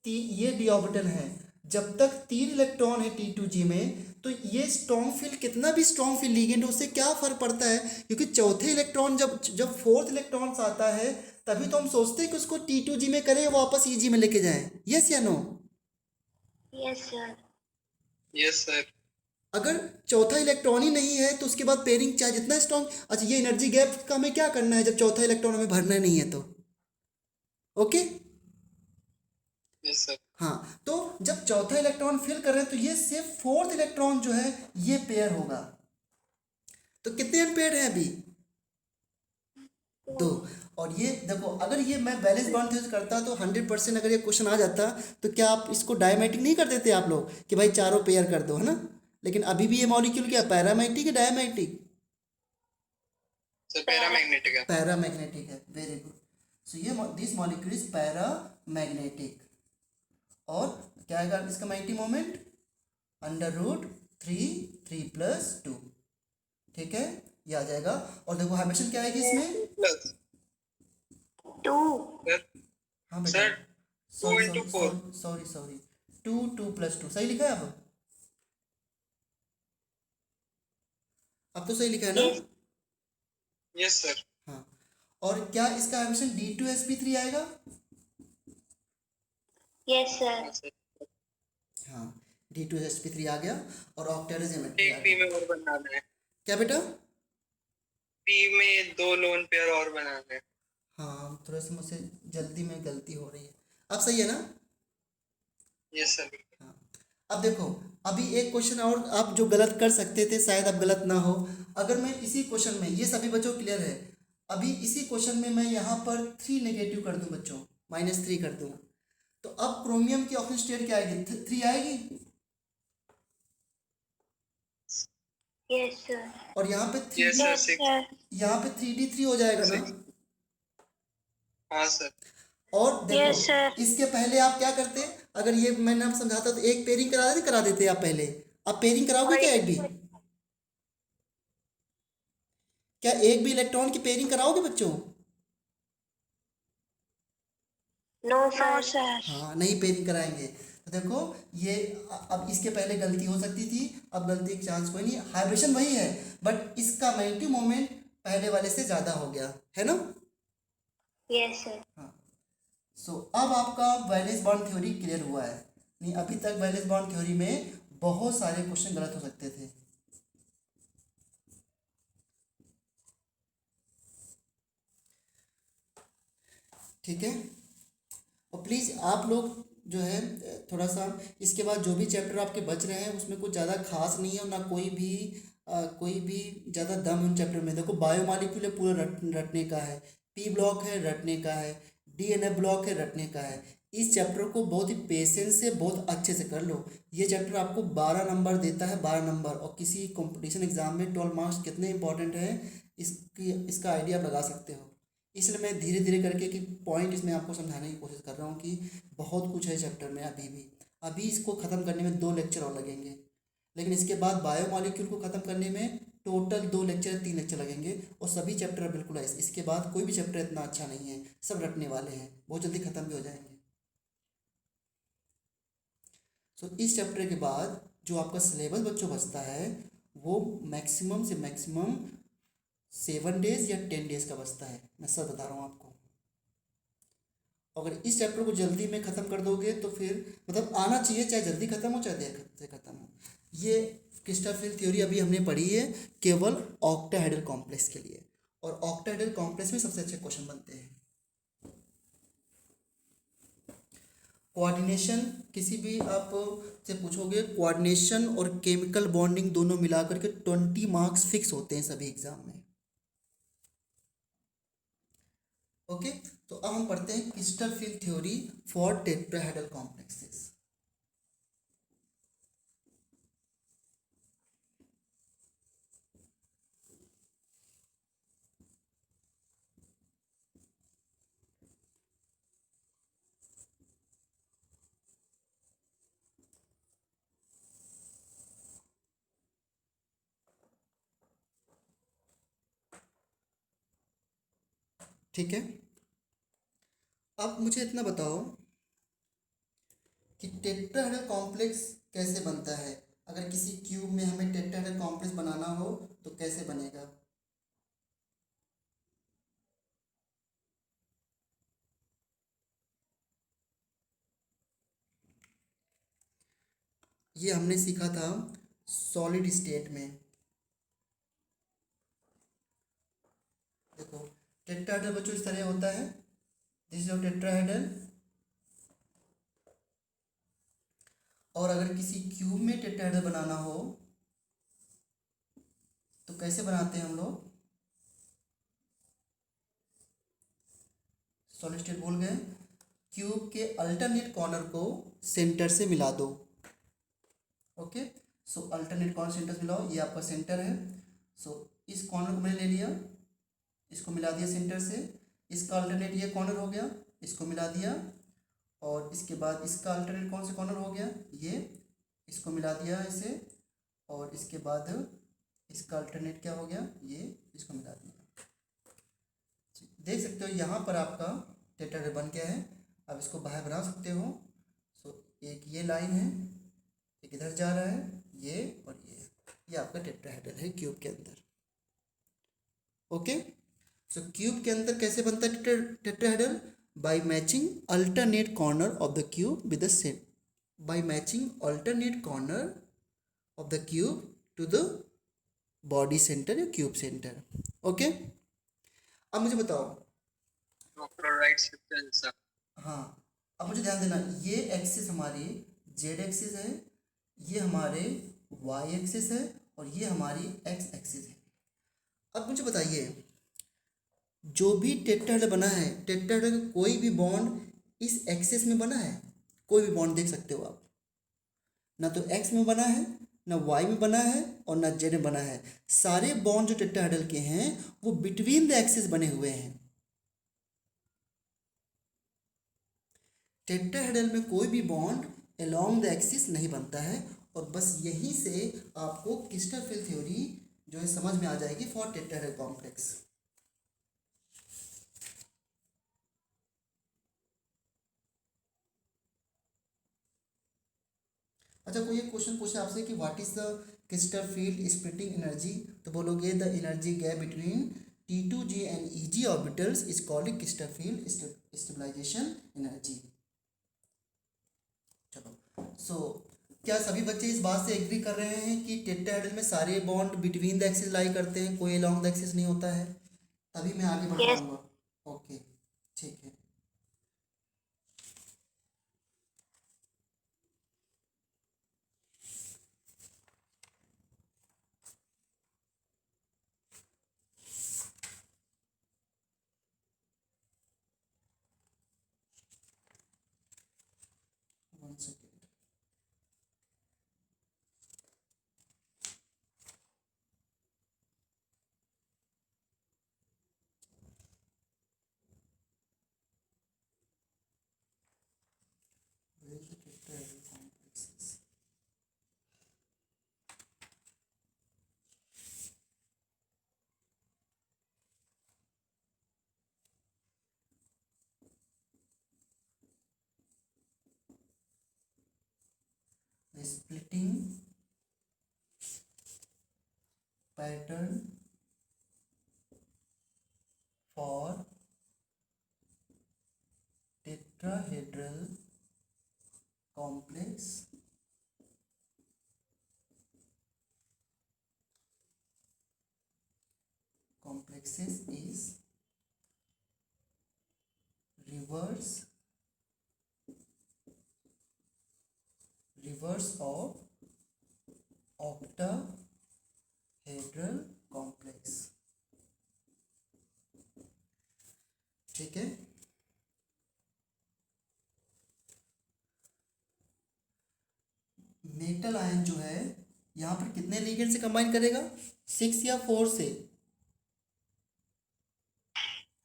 ये डी ऑर्बिटल है, जब तक 3 इलेक्ट्रॉन है T2G में, तो ये स्ट्रॉन्ग फील्ड, कितना भी स्ट्रॉन्ग फील्ड लिगेंड हो, उससे क्या फर्क पड़ता है, क्योंकि चौथे इलेक्ट्रॉन जब जब फोर्थ इलेक्ट्रॉन आता है, तभी तो हम सोचते हैं कि उसको T2G में करें, वापस EG में लेके जाएं। यस या no? Yes sir. Yes sir. अगर चौथा इलेक्ट्रॉन ही नहीं है तो उसके बाद पेयरिंग चाहे जितना स्ट्रॉन्ग, अच्छा ये एनर्जी गैप का हमें क्या करना है जब चौथा इलेक्ट्रॉन हमें भरना नहीं है तो, ओके। Yes sir. हाँ, तो जब चौथा इलेक्ट्रॉन फिल कर रहे हैं तो ये सिर्फ फोर्थ इलेक्ट्रॉन जो है ये पेयर होगा। तो कितने अनपेयर है अभी? 2। और ये देखो, अगर ये मैं बैलेंस बॉन्ड यूज करता तो 100% अगर ये क्वेश्चन आ जाता तो क्या आप इसको डायमेटिक नहीं कर देते आप लोग कि भाई चारों पेयर कर दो, है ना? लेकिन अभी भी ये मॉलिक्यूल क्या पैरामैग्नेटिक है डायमैग्नेटिक? सर पैरामैग्नेटिक है। पैरामैग्नेटिक है, वेरी गुड। सो ये दिस मॉलिक्यूल इज पैरामैग्नेटिक। और क्या आएगा इसका मैग्नेटिक मोमेंट, √3 3 + 2, ठीक है, ये आ जाएगा। और देखो हाइब्रिडेशन क्या आएगी इसमें, प्लस 2। सर। हाँ बेटा, sir 2 sorry into sorry 4। Sorry sorry 2 2 + 2 सही लिखा है अब तो सही लिखा है ना? यस। Yes sir. हाँ। और क्या इसका हाइब्रिडेशन D2sp3 आएगा? यस हाँ सर। सर। हाँ, D2sp3 आ गया और ऑक्टेट ज्योमेट्री आ एक पी गया। में और बनाना है। क्या बेटा? पी में 2 लोन पेयर और बनाना है। हाँ थोड़ा सा मुझसे जल्दी में गलती हो रही है, अब सही है ना? Yes sir. हाँ। अब देखो, अभी एक क्वेश्चन और आप जो गलत कर सकते थे, शायद अब गलत ना हो, अगर मैं इसी क्वेश्चन में, ये सभी बच्चों क्लियर है, अभी इसी क्वेश्चन में मैं यहाँ पर 3 नेगेटिव कर दूँ बच्चों, -3 कर दूँ, तो अब क्रोमियम की ऑक्सीजन स्टेट क्या आएगी, 3 आएगी। Yes sir. और यहाँ पे 3 यस सर। यस 6। सर। यहाँ पे 3D3 हो जाएगा ना? हाँ सर। और यस देखो सर। इसके पहले आप क्या करते, अगर ये मैंने आप समझाता तो एक पेयरिंग करा देते आप पहले। आप पेयरिंग कराओगे क्या एक भी? क्या एक भी इलेक्ट्रॉन की पेयरिंग कराओगे बच्चों? No sir. हाँ नहीं पेयरिंग कराएंगे। तो देखो ये अब इसके पहले गलती हो सकती थी, अब गलती का चांस कोई नहीं, हाइब्रिडेशन वही है बट इसका मैग्नेटिक मोमेंट पहले वाले से ज़्यादा हो गया है ना? Yes sir. हाँ। सो अब आपका वैलेंस बॉन्ड थ्योरी क्लियर हुआ है। नहीं अभी तक वैलेंस बॉन्ड थ्योरी में बहुत सारे क्वेश्चन गलत हो सकते थे। ठीक है, और प्लीज़ आप लोग जो है थोड़ा सा इसके बाद जो भी चैप्टर आपके बच रहे हैं उसमें कुछ ज़्यादा खास नहीं है और ना कोई भी ज़्यादा दम उन चैप्टर में। देखो बायोमॉलिक्यूल है पूरा रटने का है, पी ब्लॉक है रटने का है, DNA ब्लॉक है रटने का है। इस चैप्टर को बहुत ही पेशेंस से बहुत अच्छे से कर लो। ये चैप्टर आपको 12 नंबर देता है, 12 नंबर, और किसी कंपटीशन एग्जाम में 12 मार्क्स कितने इंपॉर्टेंट है इसका आइडिया आप लगा सकते हो। इसलिए मैं धीरे धीरे करके कि पॉइंट इसमें आपको समझाने की कोशिश कर रहा हूँ कि बहुत कुछ है चैप्टर में अभी भी। अभी इसको ख़त्म करने में 2 लेक्चर और लगेंगे, लेकिन इसके बाद बायोमॉलिक्यूल को ख़त्म करने में टोटल 2 लेक्चर 3 लेक्चर लगेंगे, और सभी चैप्टर बिल्कुल ऐसे। इसके बाद कोई भी चैप्टर इतना अच्छा नहीं है, सब रटने वाले हैं, बहुत जल्दी ख़त्म भी हो जाएंगे। सो इस चैप्टर के बाद जो आपका सिलेबस बच्चों बचता है वो मैक्सिमम से मैक्सिमम 7 डेज या 10 डेज का बचता है, मैं सब बता रहा हूँ आपको। अगर इस चैप्टर को जल्दी में ख़त्म कर दोगे तो फिर मतलब आना चाहिए, चाहे जल्दी ख़त्म हो चाहे देर से ख़त्म हो। ये क्रिस्टल फील्ड थ्योरी अभी हमने पढ़ी है केवल ऑक्टाहेड्रल कॉम्प्लेक्स के लिए, और ऑक्टाहेड्रल कॉम्प्लेक्स में सबसे अच्छे क्वेश्चन बनते हैं। कोऑर्डिनेशन, किसी भी आप से पूछोगे कोऑर्डिनेशन और केमिकल बॉन्डिंग दोनों मिलाकर के 20 मार्क्स फिक्स होते हैं सभी एग्जाम में। ओके, तो अब हम पढ़ते हैं crystal field theory for tetrahedral complexes. ठीक है, अब मुझे इतना बताओ कि टेट्राहेड्रल कॉम्प्लेक्स कैसे बनता है। अगर किसी क्यूब में हमें टेट्राहेड्रल कॉम्प्लेक्स बनाना हो तो कैसे बनेगा। ये हमने सीखा था सॉलिड स्टेट में। देखो टेट्राहेड्रल बच्चों इस तरह होता है, दिस इज योर टेट्राहेड्रल। और अगर किसी क्यूब में टेट्राहेड्रल बनाना हो तो कैसे बनाते हैं हम लोग। सॉलिड स्टेट भूल गए, क्यूब के अल्टरनेट कॉर्नर को सेंटर से मिला दो। ओके, सो अल्टरनेट कॉर्नर सेंटर से मिलाओ, ये आपका सेंटर है। सो इस कॉर्नर को मैंने ले लिया, इसको मिला दिया सेंटर से, इसका अल्टरनेट ये कॉर्नर हो गया, इसको मिला दिया, और इसके बाद इसका अल्टरनेट कौन सा कॉर्नर हो गया, ये, इसको मिला दिया इसे, और इसके बाद इसका अल्टरनेट क्या हो गया, ये, इसको मिला दिया। देख सकते हो यहाँ पर आपका टेट्राहेड्रल बन गया है। अब इसको बाहर बना सकते हो। सो एक ये लाइन है, एक इधर जा रहा है, ये और ये आपका टेट्राहेड्रल है क्यूब के अंदर। ओके, सो क्यूब के अंदर कैसे बनता है tetrahedral, by matching alternate corner of the cube with the same, by matching alternate corner of the cube to the body centre या क्यूब सेंटर। ओके, अब मुझे बताओ। राइट शिफ्ट है जैसा। हाँ, अब मुझे ध्यान देना, ये एक्सिस हमारी जेड एक्सिस है, ये हमारे वाई एक्सिस है, और ये हमारी एक्स एक्सिस है। अब मुझे बताइए, जो भी टेट्राहेड्रल बना है, टेट्राहेड्रल का कोई भी बॉन्ड इस एक्सिस में बना है, कोई भी बॉन्ड देख सकते हो आप, ना तो एक्स में बना है, ना वाई में बना है, और ना जेड में बना है। सारे बॉन्ड जो टेट्राहेड्रल के हैं वो बिटवीन द एक्सिस बने हुए हैं। टेट्राहेड्रल में कोई भी बॉन्ड अलोंग द एक्सिस नहीं बनता है, और बस यहीं से आपको क्रिस्टल फील्ड थ्योरी जो है समझ में आ जाएगी फॉर टेट्राहेड्रल कॉम्प्लेक्स। अच्छा, कोई एक क्वेश्चन पूछे आपसे कि what is the crystal field splitting energy, तो बोलोगे the energy gap between T2G and EG orbitals is called crystal field stabilization energy. चलो, सो क्या सभी बच्चे इस बात से एग्री कर रहे हैं कि टेट्राहेड्रल में सारे बॉन्ड बिटवीन द एक्सिस लाई करते हैं, कोई अलोंग द एक्सिस नहीं होता है। तभी मैं आगे बढ़ Yes. पाऊंगा। ओके, ठीक है। One second. splitting pattern for tetrahedral complex complexes is reverse of octahedral complex। ठीक है, मेटल आयन जो है यहाँ पर कितने लिगेंड से कंबाइन करेगा, 6 या 4 से?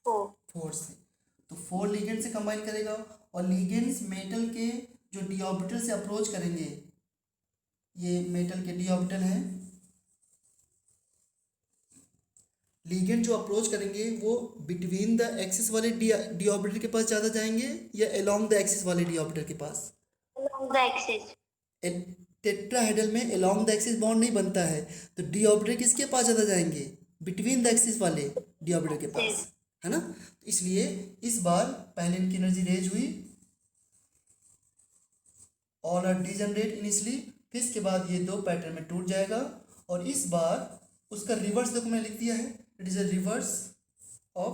4 से। तो 4 लिगेंड से कंबाइन करेगा और लिगेंड्स मेटल के जो डी ऑर्बिटल से अप्रोच करेंगे, ये मेटल के डी ऑर्बिटल हैं, लिगेंड जो अप्रोच करेंगे वो बिटवीन द एक्सिस वाले डी ऑर्बिटल के पास ज़्यादा जाएंगे या अलोंग द एक्सिस वाले डी ऑर्बिटल के पास? along the axis। टेट्राहेड्रल में अलोंग द एक्सिस बॉन्ड नहीं बनता है, तो डी ऑर्बिटल किसके पास ज़्यादा जाएंगे, बिटवीन द एक्सिस वाले डी ऑर्बिटल के पास, है ना। तो इसलिए इस बार पहले इनकी एनर्जी रेज हुई, ऑल आर डिजनरेट इनिशियली, फिर इसके बाद ये दो पैटर्न में टूट जाएगा और इस बार उसका रिवर्स देखो मैंने लिख दिया है, it is a reverse of.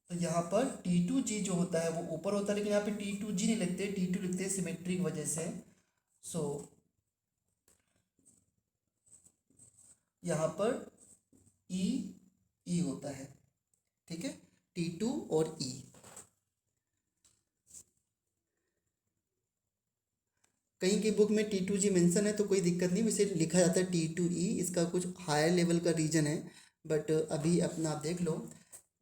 तो यहाँ पर T2G जो होता है वो ऊपर होता है, लेकिन यहाँ पे T2G नहीं लिखते, T2 लिखते हैं सिमेट्री की वजह से। सो यहाँ पर E होता है, ठीक है, T2 और E। कहीं की बुक में T2G मेंशन है तो कोई दिक्कत नहीं, वैसे लिखा जाता है T2E, इसका कुछ हायर लेवल का रीजन है, बट अभी अपना आप देख लो।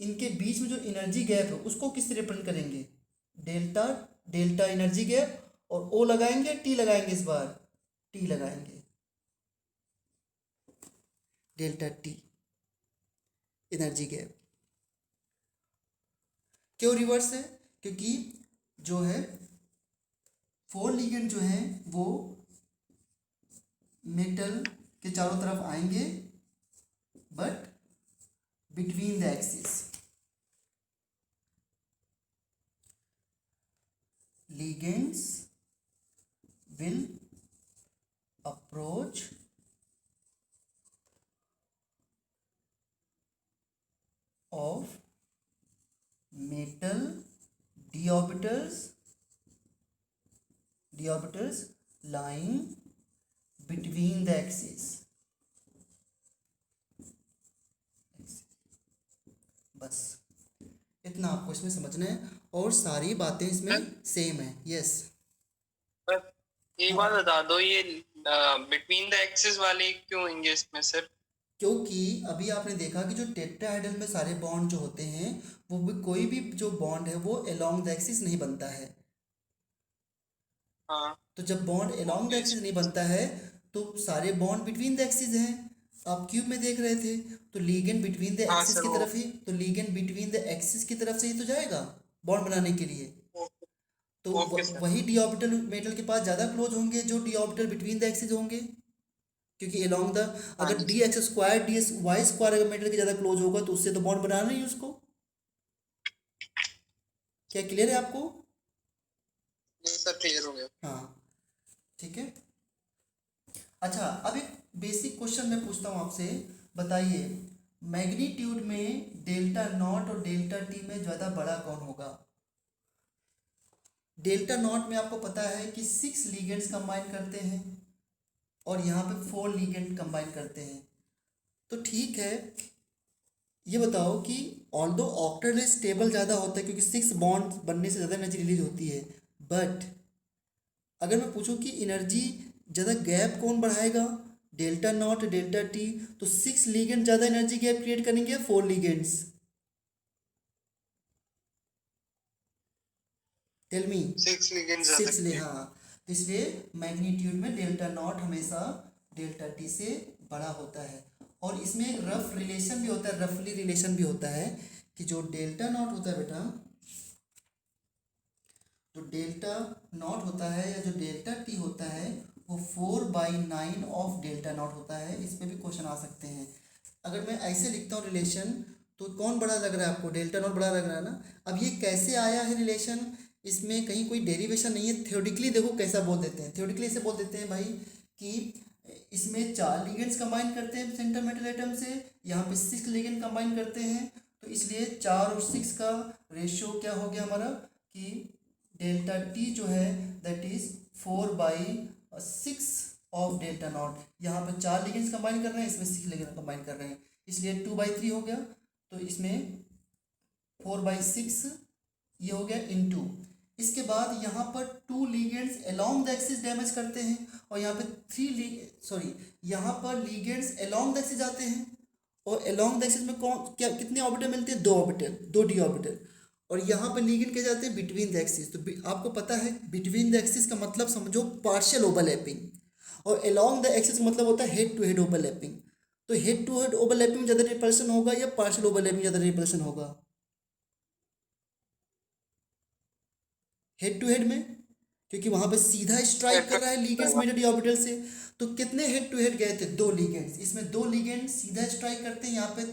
इनके बीच में जो एनर्जी गैप है उसको किससे रिप्रेजेंट करेंगे, डेल्टा एनर्जी गैप, और O लगाएंगे T लगाएंगे, इस बार T लगाएंगे, डेल्टा T एनर्जी गैप। क्यों रिवर्स है, क्योंकि जो है 4 लिगेंड जो हैं वो मेटल के चारों तरफ आएंगे but between the axis, ligands will approach of metal d orbitals lying between the axes। बस इतना आपको इसमें समझना है और सारी बातें इसमें सेम है। यस, पर एक बात बता दो, ये बिटवीन द एक्सिस वाले क्यों होंगे इसमें सर? क्योंकि अभी आपने देखा कि जो टेट्राहेड्रल में सारे बॉन्ड जो होते हैं वो भी, कोई भी जो बॉन्ड है वो अलोंग द एक्सिस नहीं बनता है। हाँ, तो जब बॉन्ड अलोंग द एक्सिस नहीं बनता है तो सारे बॉन्ड बिटवीन द एक्सिस हैं। आप क्यूब में देख रहे थे तो लिगेंड बिटवीन द हाँ एक्सिस सर, की तरफ ही, तो लिगेंड बिटवीन द एक्सिस की तरफ से ही तो जाएगा बॉन्ड बनाने के लिए। तो ओके सर। वही डी ऑर्बिटल मेटल के पास ज़्यादा क्लोज होंगे जो d orbital between the axis होंगे, क्योंकि अलोंग द, अगर d x square d s y square अगर मेटल के ज़्यादा क्लोज होगा तो उससे तो बॉन्ड बनाना ही उसको। क्या क्लियर है आपको? ये सर क्लियर हो गया। हाँ, ठीक है। अच्छा, अब एक बेसिक क्वेश्चन मैं पूछता हूँ आपसे, बताइए मैग्नीट्यूड में डेल्टा नॉट और डेल्टा टी में ज़्यादा बड़ा कौन होगा? डेल्टा नॉट में आपको पता है कि 6 लिगेंड्स कंबाइन करते हैं और यहाँ पे 4 लिगेंड कंबाइन करते हैं। तो ठीक है, ये बताओ कि ऑल्दो ऑक्टेट स्टेबल ज़्यादा होता है क्योंकि 6 बॉन्ड बनने से ज़्यादा एनर्जी रिलीज होती है, बट अगर मैं पूछूं कि एनर्जी ज़्यादा गैप कौन बढ़ाएगा, डेल्टा नॉट डेल्टा टी, तो 6 लिगेंड ज़्यादा एनर्जी गैप क्रिएट करेंगे या 4 लिगेंड्स? Tell me. 6 लिगेंड ज्यादा 6 ले, हाँ, तो इसलिए मैग्नीट्यूड में डेल्टा नॉट हमेशा डेल्टा टी से बड़ा होता है। और इसमें एक रफ रिलेशन भी होता है, रफली रिलेशन भी होता है कि जो डेल्टा नॉट होता है बेटा, जो डेल्टा नॉट होता है या जो डेल्टा टी होता है वो वो 4/9 ऑफ डेल्टा नॉट होता है। इस पे भी क्वेश्चन आ सकते हैं। अगर मैं ऐसे लिखता हूँ रिलेशन, तो कौन बड़ा लग रहा है आपको? डेल्टा नॉट बड़ा लग रहा है ना। अब ये कैसे आया है रिलेशन, इसमें कहीं कोई डेरिवेशन नहीं है। थ्योरेटिकली देखो कैसा बोल देते हैं, थ्योरेटिकली ऐसे बोल देते हैं भाई कि इसमें 4 लिगेंड्स कंबाइन करते हैं सेंटर मेटल एटम से, यहाँ पे 6 लिगेंड कंबाइन करते हैं, तो इसलिए 4 और 6 का रेशियो क्या हो गया हमारा कि डेल्टा टी जो है that is 4/6 of delta not. यहाँ पे 4 लिगेंड्स कंबाइन कर रहे हैं, इसमें 6 लिगेंड कंबाइन कर रहे हैं, इसलिए 2/3 हो गया। तो इसमें 4/6 ये हो गया इनटू। इसके बाद यहाँ पर 2 ligands along the axis damage करते हैं, और यहाँ पे यहाँ पर लिगेंड्स अलोंग द एक्सिस जाते हैं, और अलोंग द एक्सिस में कौन क्या कितने ऑर्बिटल मिलते हैं? 2 ऑर्बिटल, 2 डी ऑर्बिटल। और यहाँ पर लिगेंड क्या जाते हैं? Between the axis. तो आपको पता है बिटवीन द एक्सिस का मतलब समझो पार्शियल ओवरलैपिंग, और अलोंग द एक्सिस का मतलब होता है हेड टू हेड ओवरलैपिंग। तो हेड टू हेड ओवरलैपिंग में ज़्यादा रिपल्शन होगा या पार्शियल ओवरलैपिंग ज़्यादा रिपल्शन होगा? हेड टू हेड में, क्योंकि वहां पे सीधा स्ट्राइक कर रहा है लिगेंड्स मिड डी ऑर्बिटल से। तो कितने हेड टू हेड गए थे? 2 लिगेंड्स। इसमें 2 लिगेंड सीधा स्ट्राइक करते हैं, यहाँ पे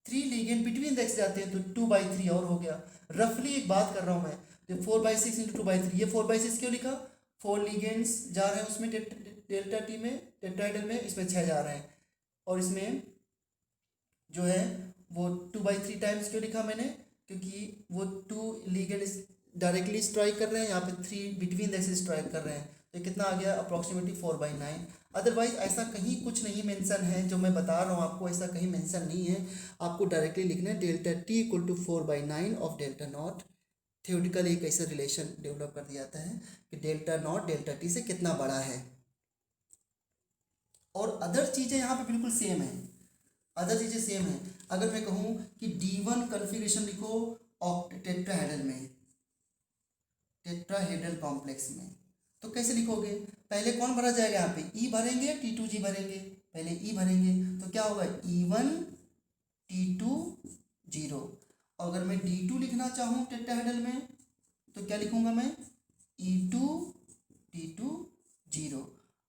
3 लिगेंड बिटवीन द एक्स जाते हैं, तो 2/3 और हो गया। रफली एक बात कर रहा हूँ मैं, तो 4/6 इंटू 2/3, ये 4/6 क्यों लिखा? 4 लिगेंड्स जा रहे हैं उसमें डेल्टा टी में, टेट्राहेड्रल में, इसमें 6 जा रहे हैं, और इसमें जो है वो 2/3 टाइम्स क्यों लिखा मैंने? क्योंकि वो 2 लिगेंड डायरेक्टली स्ट्राइक कर रहे हैं, यहाँ पे 3 बिटवीन द एक्सिस स्ट्राइक कर रहे हैं, तो कितना आ गया? अप्रॉक्सीमेटली 4/9। अदरवाइज ऐसा कहीं कुछ नहीं मेंशन है, जो मैं बता रहा हूँ आपको ऐसा कहीं मेंशन नहीं है। आपको डायरेक्टली लिखना है delta t equal to 4/9 of delta nought. Theoretically एक ऐसा रिलेशन डेवलप कर दिया जाता है कि डेल्टा नॉट डेल्टा टी से कितना बड़ा है। और अदर चीज़ें यहाँ पे बिल्कुल सेम है, अदर चीज़ें सेम है। अगर मैं कहूँ कि D1 कन्फिगरेशन लिखो टेट्राहेड्रल में, टेट्राहेड्रल कॉम्प्लेक्स में, तो कैसे लिखोगे? पहले कौन भरा जाएगा? यहाँ पे E भरेंगे या T2G भरेंगे? पहले E भरेंगे, तो क्या होगा? E1 T2 0। अगर मैं D2 लिखना चाहूँ टेट्राहेड्रल में, तो क्या लिखूंगा मैं? E2 T2 0।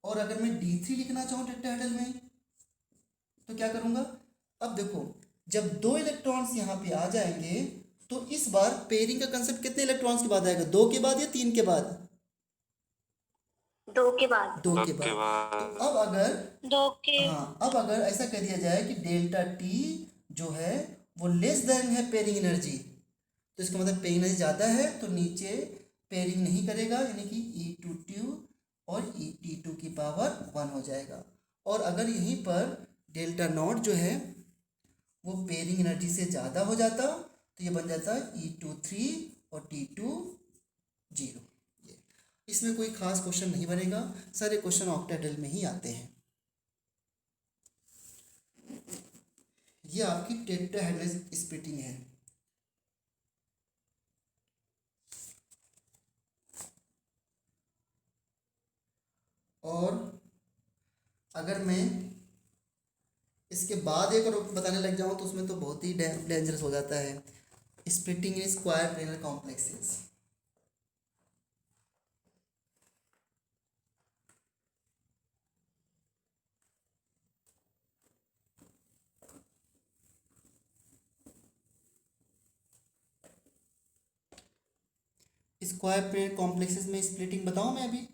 और अगर मैं D3 लिखना चाहूँ टेट्राहेड्रल में, तो क्या करूँगा? अब देखो, जब 2 इलेक्ट्रॉन्स यहाँ पे आ जाएंगे, तो इस बार पेयरिंग का कंसेप्ट कितने इलेक्ट्रॉन्स के बाद आएगा? 2 के बाद या 3 के बाद? 2 के बाद। 2 के बाद। तो अब अगर 2 के अब अगर ऐसा कह दिया जाए कि डेल्टा टी जो है वो लेस देन है पेयरिंग एनर्जी, तो इसका मतलब पेयरिंग एनर्जी ज़्यादा है, तो नीचे पेयरिंग नहीं करेगा, यानी कि E2 और T2 की पावर 1 हो जाएगा। और अगर यहीं पर डेल्टा नॉट जो है वो पेयरिंग एनर्जी से ज़्यादा हो जाता, तो ये बन जाता E2 3 और T2 0। ये इसमें कोई खास क्वेश्चन नहीं बनेगा, सारे क्वेश्चन ऑक्टेहेड्रल में ही आते हैं। ये आपकी टेट्राहेड्रल स्प्लिटिंग है। और अगर मैं इसके बाद एक और बताने लग जाऊँ तो उसमें तो बहुत ही डेंजरस हो जाता है। Splitting in square planar complexes. Square planar complexes में स्प्लिटिंग बताऊँ मैं अभी?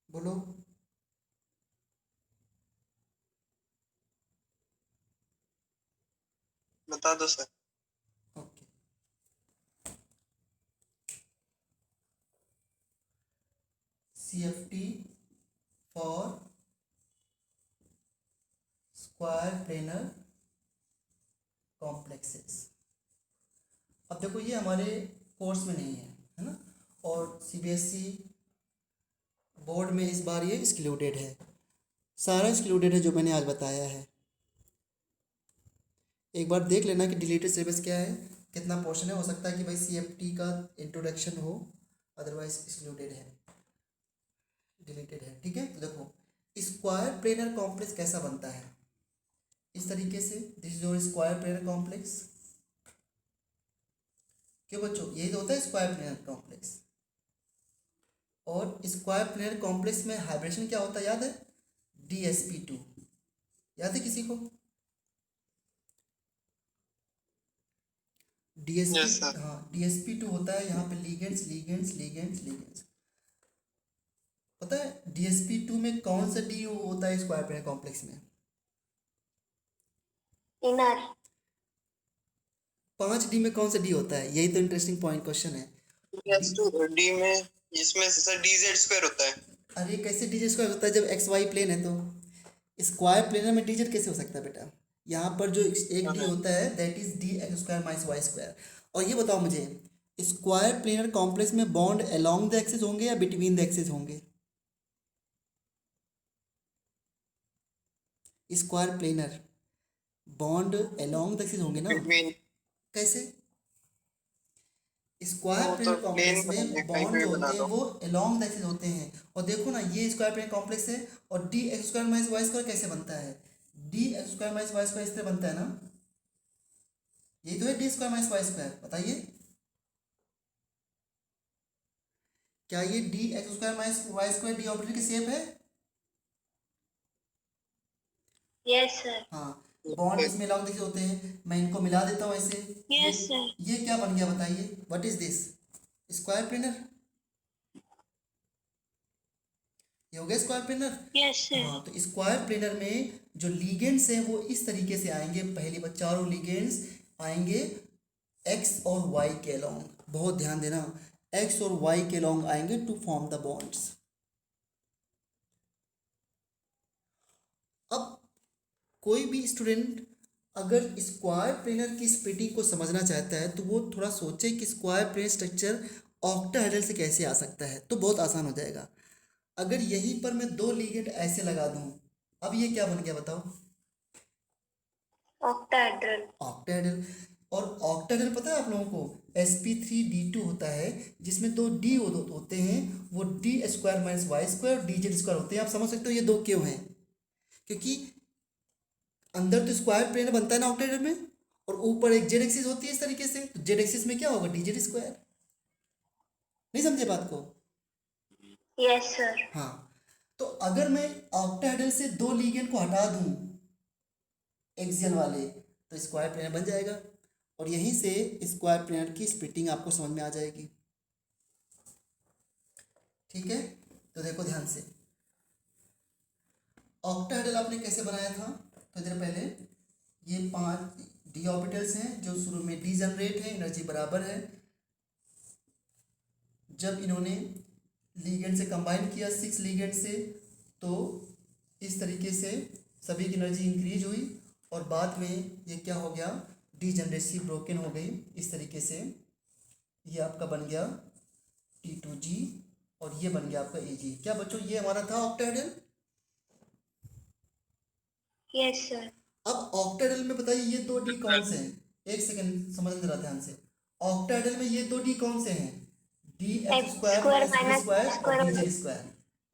बोलो। बता दो sir. Okay, CFT for square planar complexes. अब देखो ये हमारे कोर्स में नहीं है ना, और CBSE बोर्ड में इस बार ये एक्सक्लूडेड है, सारा एक्सक्लूडेड है जो मैंने आज बताया है। एक बार देख लेना कि डिलीटेड सिलेबस क्या है, कितना पोर्शन है। हो सकता है कि भाई CFT का इंट्रोडक्शन हो, अदरवाइज एक्सक्लूडेड है, डिलीटेड है। ठीक है, तो देखो स्क्वायर प्लेनर कॉम्प्लेक्स कैसा बनता है। इस तरीके से। This is your square planar complex. क्यों बच्चों, यही तो होता है स्क्वायर प्लेनर कॉम्प्लेक्स। और स्क्वायर प्लेनर कॉम्प्लेक्स में हाइब्रिडेशन क्या होता है याद है? DsP2। याद है किसी को? DsP, yes sir. हाँ DsP2 होता है यहाँ पे लिगेंड्स लिगेंड्स लिगेंड्स लिगेंड्स। पता है DsP2 में कौन सा डी होता है स्क्वायर प्लेनर कॉम्प्लेक्स में? इनर। 5D में कौन सा डी होता है? यही तो इंटरेस्टिंग पॉइंट क्वेश्चन है। यस टू डी में, इसमें सर dz स्क्वायर होता है। अरे कैसे डीजेड स्क्वायर होता है जब एक्स वाई प्लेन है? तो स्क्वायर प्लेनर में डीजेड कैसे हो सकता है बेटा? यहाँ पर जो एक डी होता है that is DX² minus y square. और ये बताओ मुझे, स्क्वायर प्लेनर कॉम्प्लेक्स में बॉन्ड अलोंग द एक्सिस होंगे या बिटवीन द एक्सिस होंगे? Square planar bond along the axis होंगे ना? बिटवीन, कैसे? स्क्वायर वो तो प्लेनर कॉम्प्लेक्स प्लेन में कहीं बॉन्ड पे जो भी होते बना हैं दो। वो अलोंग द एक्सिस होते हैं। और देखो ना, ये स्क्वायर प्लेनर कॉम्प्लेक्स है और DX² माइनस वाई स्क्वायर कैसे बनता है? DX² माइनस वाई स्क्वायर इस तरह बनता है ना? यही तो है D² माइनस वाई स्क्वायर। बताइए, क्या ये DX² minus y square d orbital की शेप है? Yes sir. हाँ, बॉन्ड इसमें अलोंग द एक्सिस होते हैं। मैं इनको मिला देता हूँ ऐसे। Yes sir. ये क्या बन गया बताइए? What is this? Square planar. ये हो गया स्क्वायर प्लेनर। Yes sir. हाँ, तो स्क्वायर प्लेनर में जो लीगेंड्स हैं वो इस तरीके से आएंगे। पहली बार चारों लीगेंड्स आएंगे एक्स और वाई के अलोंग। बहुत ध्यान देना, एक्स और वाई के अलोंग आएंगे टू फॉर्म द बॉन्ड्स। अब कोई भी स्टूडेंट अगर स्क्वायर प्लेनर की स्प्लिटिंग को समझना चाहता है तो वो थोड़ा सोचे कि स्क्वायर प्लेनर स्ट्रक्चर ऑक्टाहेड्रल से कैसे आ सकता है, तो बहुत आसान हो जाएगा। अगर यहीं पर मैं दो लिगेंड ऐसे लगा दूं, अब ये क्या बन गया बताओ? ऑक्टाहेड्रल। ऑक्टाहेड्रल। और ऑक्टाहेड्रल पता है आप लोगों को? sp3d2 होता है जिसमें दो डी होते हैं। वो D² माइनस वाई स्क्वायर और DZ² होते हैं। आप समझ सकते हो ये दो क्यों हैं? क्योंकि अंदर तो स्क्वायर प्लेन बनता है ना ऑक्टाहेड्रल में, और ऊपर एक जेड एक्सिस होती है इस तरीके से। तो जेड एक्सिस में क्या होगा? DZ²। नहीं समझे बात को? Yes sir. हाँ, तो अगर मैं ऑक्टाहेड्रल से दो लिगेंड को हटा दूं एक्सियल वाले, तो स्क्वायर प्लेनर बन जाएगा। और यहीं से स्क्वायर प्लेनर की स्प्लिटिंग आपको समझ में आ जाएगी। ठीक है, तो देखो ध्यान से, ऑक्टाहेड्रल आपने कैसे बनाया था? तो इधर पहले ये 5 डी ऑर्बिटल्स हैं जो शुरू में डी जनरेट है, एनर्जी बराबर है। जब इन्होंने लीगेंड से कंबाइन किया 6 लीगेंड से, तो इस तरीके से सभी की एनर्जी इंक्रीज हुई और बाद में ये क्या हो गया? डीजनरेसी ब्रोकन हो गई। इस तरीके से ये आपका बन गया T2G और ये बन गया आपका AG। क्या बच्चों, ये हमारा था ऑक्टाहेड्रल। Yes sir. अब ऑक्टाहेड्रल में बताइए ये दो डी कौन से हैं? एक सेकंड समझ जरा ध्यान से। ऑक्टाहेड्रल में ये दो डी कौन से हैं? DX² square minus b square और स्क्वायर। DZ²।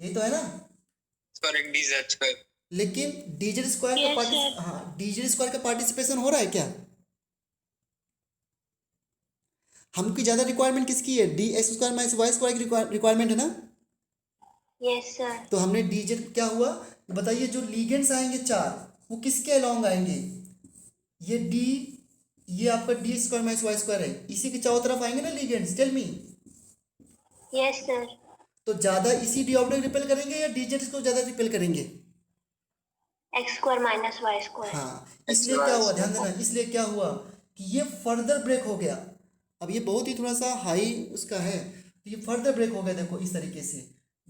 यही तो है ना? Correct, dz square. लेकिन DZ² का Yes, sir. हाँ, DZ² का पार्टिसिपेशन हो रहा है क्या? हमको ज़्यादा रिक्वायरमेंट किसकी है? DX² माइनस वाई स्क्वायर की रिक्वायरमेंट है ना? Yes sir. तो हमने DZ क्या हुआ बताइए? जो लीगेंड्स आएंगे 4, वो किसके अलोंग आएंगे? ये D, ये आपका D² माइनस वाई स्क्वायर है, इसी के चारों तरफ आएंगे ना ligands. Tell me. Yes sir. तो ज़्यादा इसी डी ऑर्बिटल रिपेल करेंगे या DZ को ज़्यादा रिपेल करेंगे? X square minus y square. हाँ, इसलिए क्या हुआ ध्यान देना, इसलिए क्या हुआ कि ये फर्दर ब्रेक हो गया। अब ये बहुत ही थोड़ा सा हाई उसका है, तो ये फर्दर ब्रेक हो गया। देखो इस तरीके से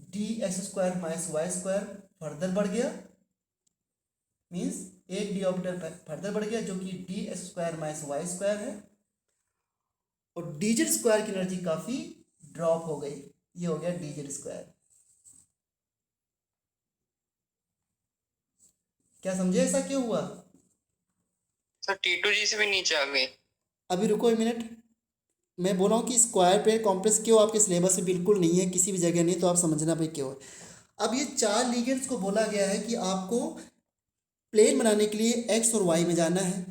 DX² minus y square further बढ़ गया, मीन्स एक डी ऑर्बिटल फर्दर बढ़ गया जो कि DX² माइनस वाई स्क्वायर है। और DZ² की एनर्जी काफ़ी ड्रॉप हो गई, ये हो गया DZ²। क्या समझे ऐसा क्यों हुआ? सर T2G से भी नीचे आ गई। अभी रुको एक मिनट, मैं बोला हूँ कि स्क्वायर प्लेनर कॉम्प्लेक्स क्यों आपके सिलेबस में बिल्कुल नहीं है, किसी भी जगह नहीं, तो आप समझना भाई क्यों है। अब ये 4 लीगेंड्स को बोला गया है कि आपको प्लेन बनाने के लिए एक्स और वाई में जाना है,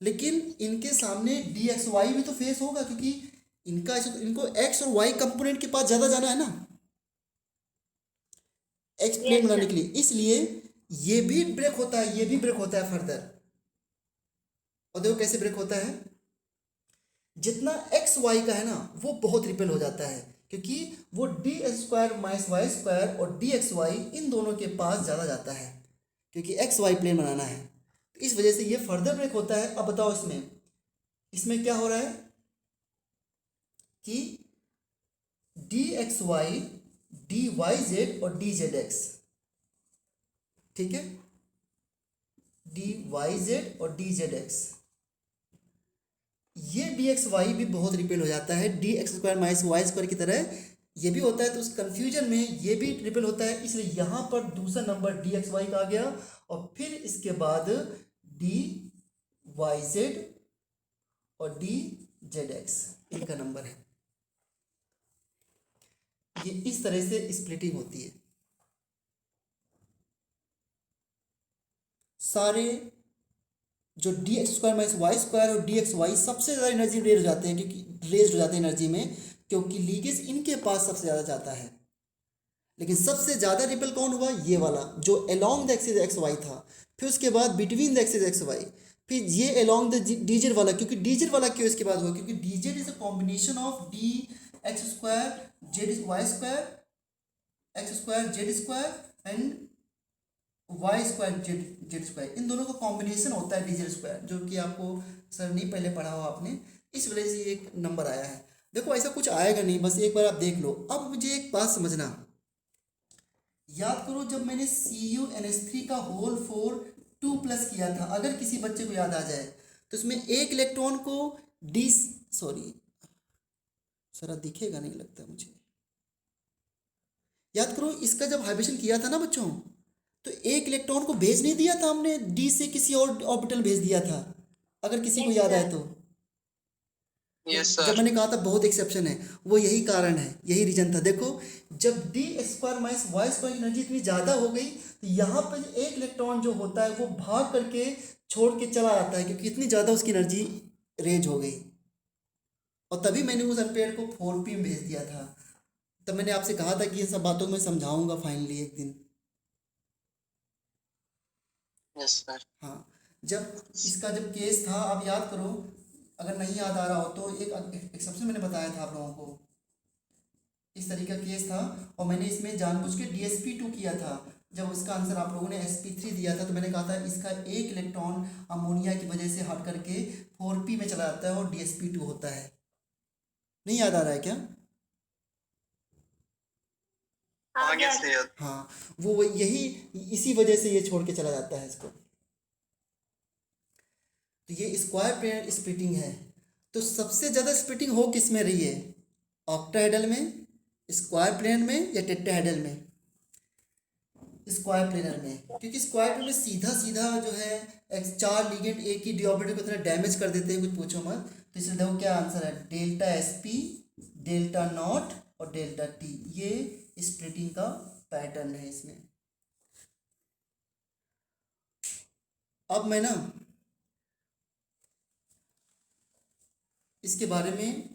लेकिन इनके सामने डी एक्स वाई भी तो फेस होगा, क्योंकि इनका ऐसे तो इनको एक्स और वाई कंपोनेंट के पास ज़्यादा जाना है ना एक्स प्लेन यस बनाने सर। के लिए, इसलिए ये भी ब्रेक होता है, ये भी ब्रेक होता है फर्दर। और देखो कैसे ब्रेक होता है, जितना एक्स वाई का है ना वो बहुत रिपेल हो जाता है, क्योंकि वो d x square minus y square और डी एक्स वाई इन दोनों के पास ज़्यादा जाता है, क्योंकि एक्स वाई प्लेन बनाना है, तो इस वजह से ये फर्दर ब्रेक होता है। अब बताओ इसमें इसमें क्या हो रहा है कि d x y d y z और डी जेड एक्स, ठीक है, डी वाई जेड और डी जेड एक्स, ये डी एक्स वाई भी बहुत रिपेल हो जाता है d x square minus y square की तरह ये भी होता है, तो उस कन्फ्यूजन में ये भी रिपेल होता है, इसलिए यहाँ पर दूसरा नंबर डी एक्स वाई का आ गया, और फिर इसके बाद डी वाई जेड और डी जेड एक्स इनका नंबर है। ये इस तरह से स्प्लिटिंग होती है। सारे जो d x square minus y square और डी एक्स वाई सबसे ज़्यादा एनर्जी रेज हो जाते हैं, क्योंकि रेज हो जाते हैं एनर्जी में, क्योंकि लीकेज इनके पास सबसे ज़्यादा जाता है। लेकिन सबसे ज़्यादा रिपेल कौन हुआ, ये वाला जो along the axis x y था, फिर उसके बाद between the axis x y, फिर ये अलोंग द डीजेड वाला, क्योंकि डीजेड वाला क्यों इसके बाद हुआ, क्योंकि dz is a combination of d x square z y square x square z square and y square z z square, इन दोनों का कॉम्बिनेशन होता है डी जेड स्क्वायर, जो कि आपको सर नहीं पहले पढ़ा हो आपने, इस वजह से ये एक नंबर आया है। देखो ऐसा कुछ आएगा नहीं, बस एक बार आप देख लो। अब मुझे एक बात समझना, याद करो जब मैंने CuNH3 का होल 4 2+ किया था, अगर किसी बच्चे को याद आ जाए तो इसमें एक इलेक्ट्रॉन को डी सॉरी सर दिखेगा नहीं लगता मुझे, याद करो इसका जब हाइब्रिडेशन किया था ना बच्चों, तो एक इलेक्ट्रॉन को भेज नहीं दिया था हमने, डी से किसी और ऑर्बिटल भेज दिया था, अगर किसी को Yes, याद आए sir. तो। यस जब सर। मैंने कहा था बहुत एक्सेप्शन है, वो यही कारण है, यही रीजन था। देखो जब d square minus y square की एनर्जी इतनी ज़्यादा हो गई, तो यहाँ पर एक इलेक्ट्रॉन जो होता है वो भाग करके छोड़ के चला जाता है, क्योंकि इतनी ज़्यादा उसकी एनर्जी रेज हो गई, और तभी मैंने उस अनपेयर को 4p में भेज दिया था। तब मैंने आपसे कहा था कि इन सब बातों को मैं समझाऊंगा फाइनली एक दिन। Yes sir. हाँ, जब इसका जब केस था, आप याद करो, अगर नहीं याद आ रहा हो तो एक एक्सेप्शन मैंने बताया था आप लोगों को, इस तरीके का केस था, और मैंने इसमें जानबूझ के DsP2 किया था। जब उसका आंसर आप लोगों ने sp3 दिया था, तो मैंने कहा था इसका एक इलेक्ट्रॉन अमोनिया की वजह से हट करके 4p में चला जाता है और DsP2 होता है। नहीं याद आ रहा है क्या? आगे से याद। हाँ, वो यही इसी वजह से ये छोड़ के चला जाता है इसको। तो ये स्क्वायर प्लेनर स्प्लिटिंग है। तो सबसे ज़्यादा स्प्लिटिंग हो किस में रही है, ऑक्टाहेड्रल में, स्क्वायर प्लेनर में, या टेट्राहेड्रल में? स्क्वायर प्लेनर में, क्योंकि स्क्वायर प्लेनर में सीधा सीधा जो है चार लिगेंड एक ही डी ऑर्बिटल को इतना डैमेज कर देते हैं, कुछ पूछो मत। तो इसलिए देखो क्या आंसर है, डेल्टा SP, डेल्टा नॉट और डेल्टा T, ये स्प्लिटिंग का पैटर्न है इसमें। अब मैं ना इसके बारे में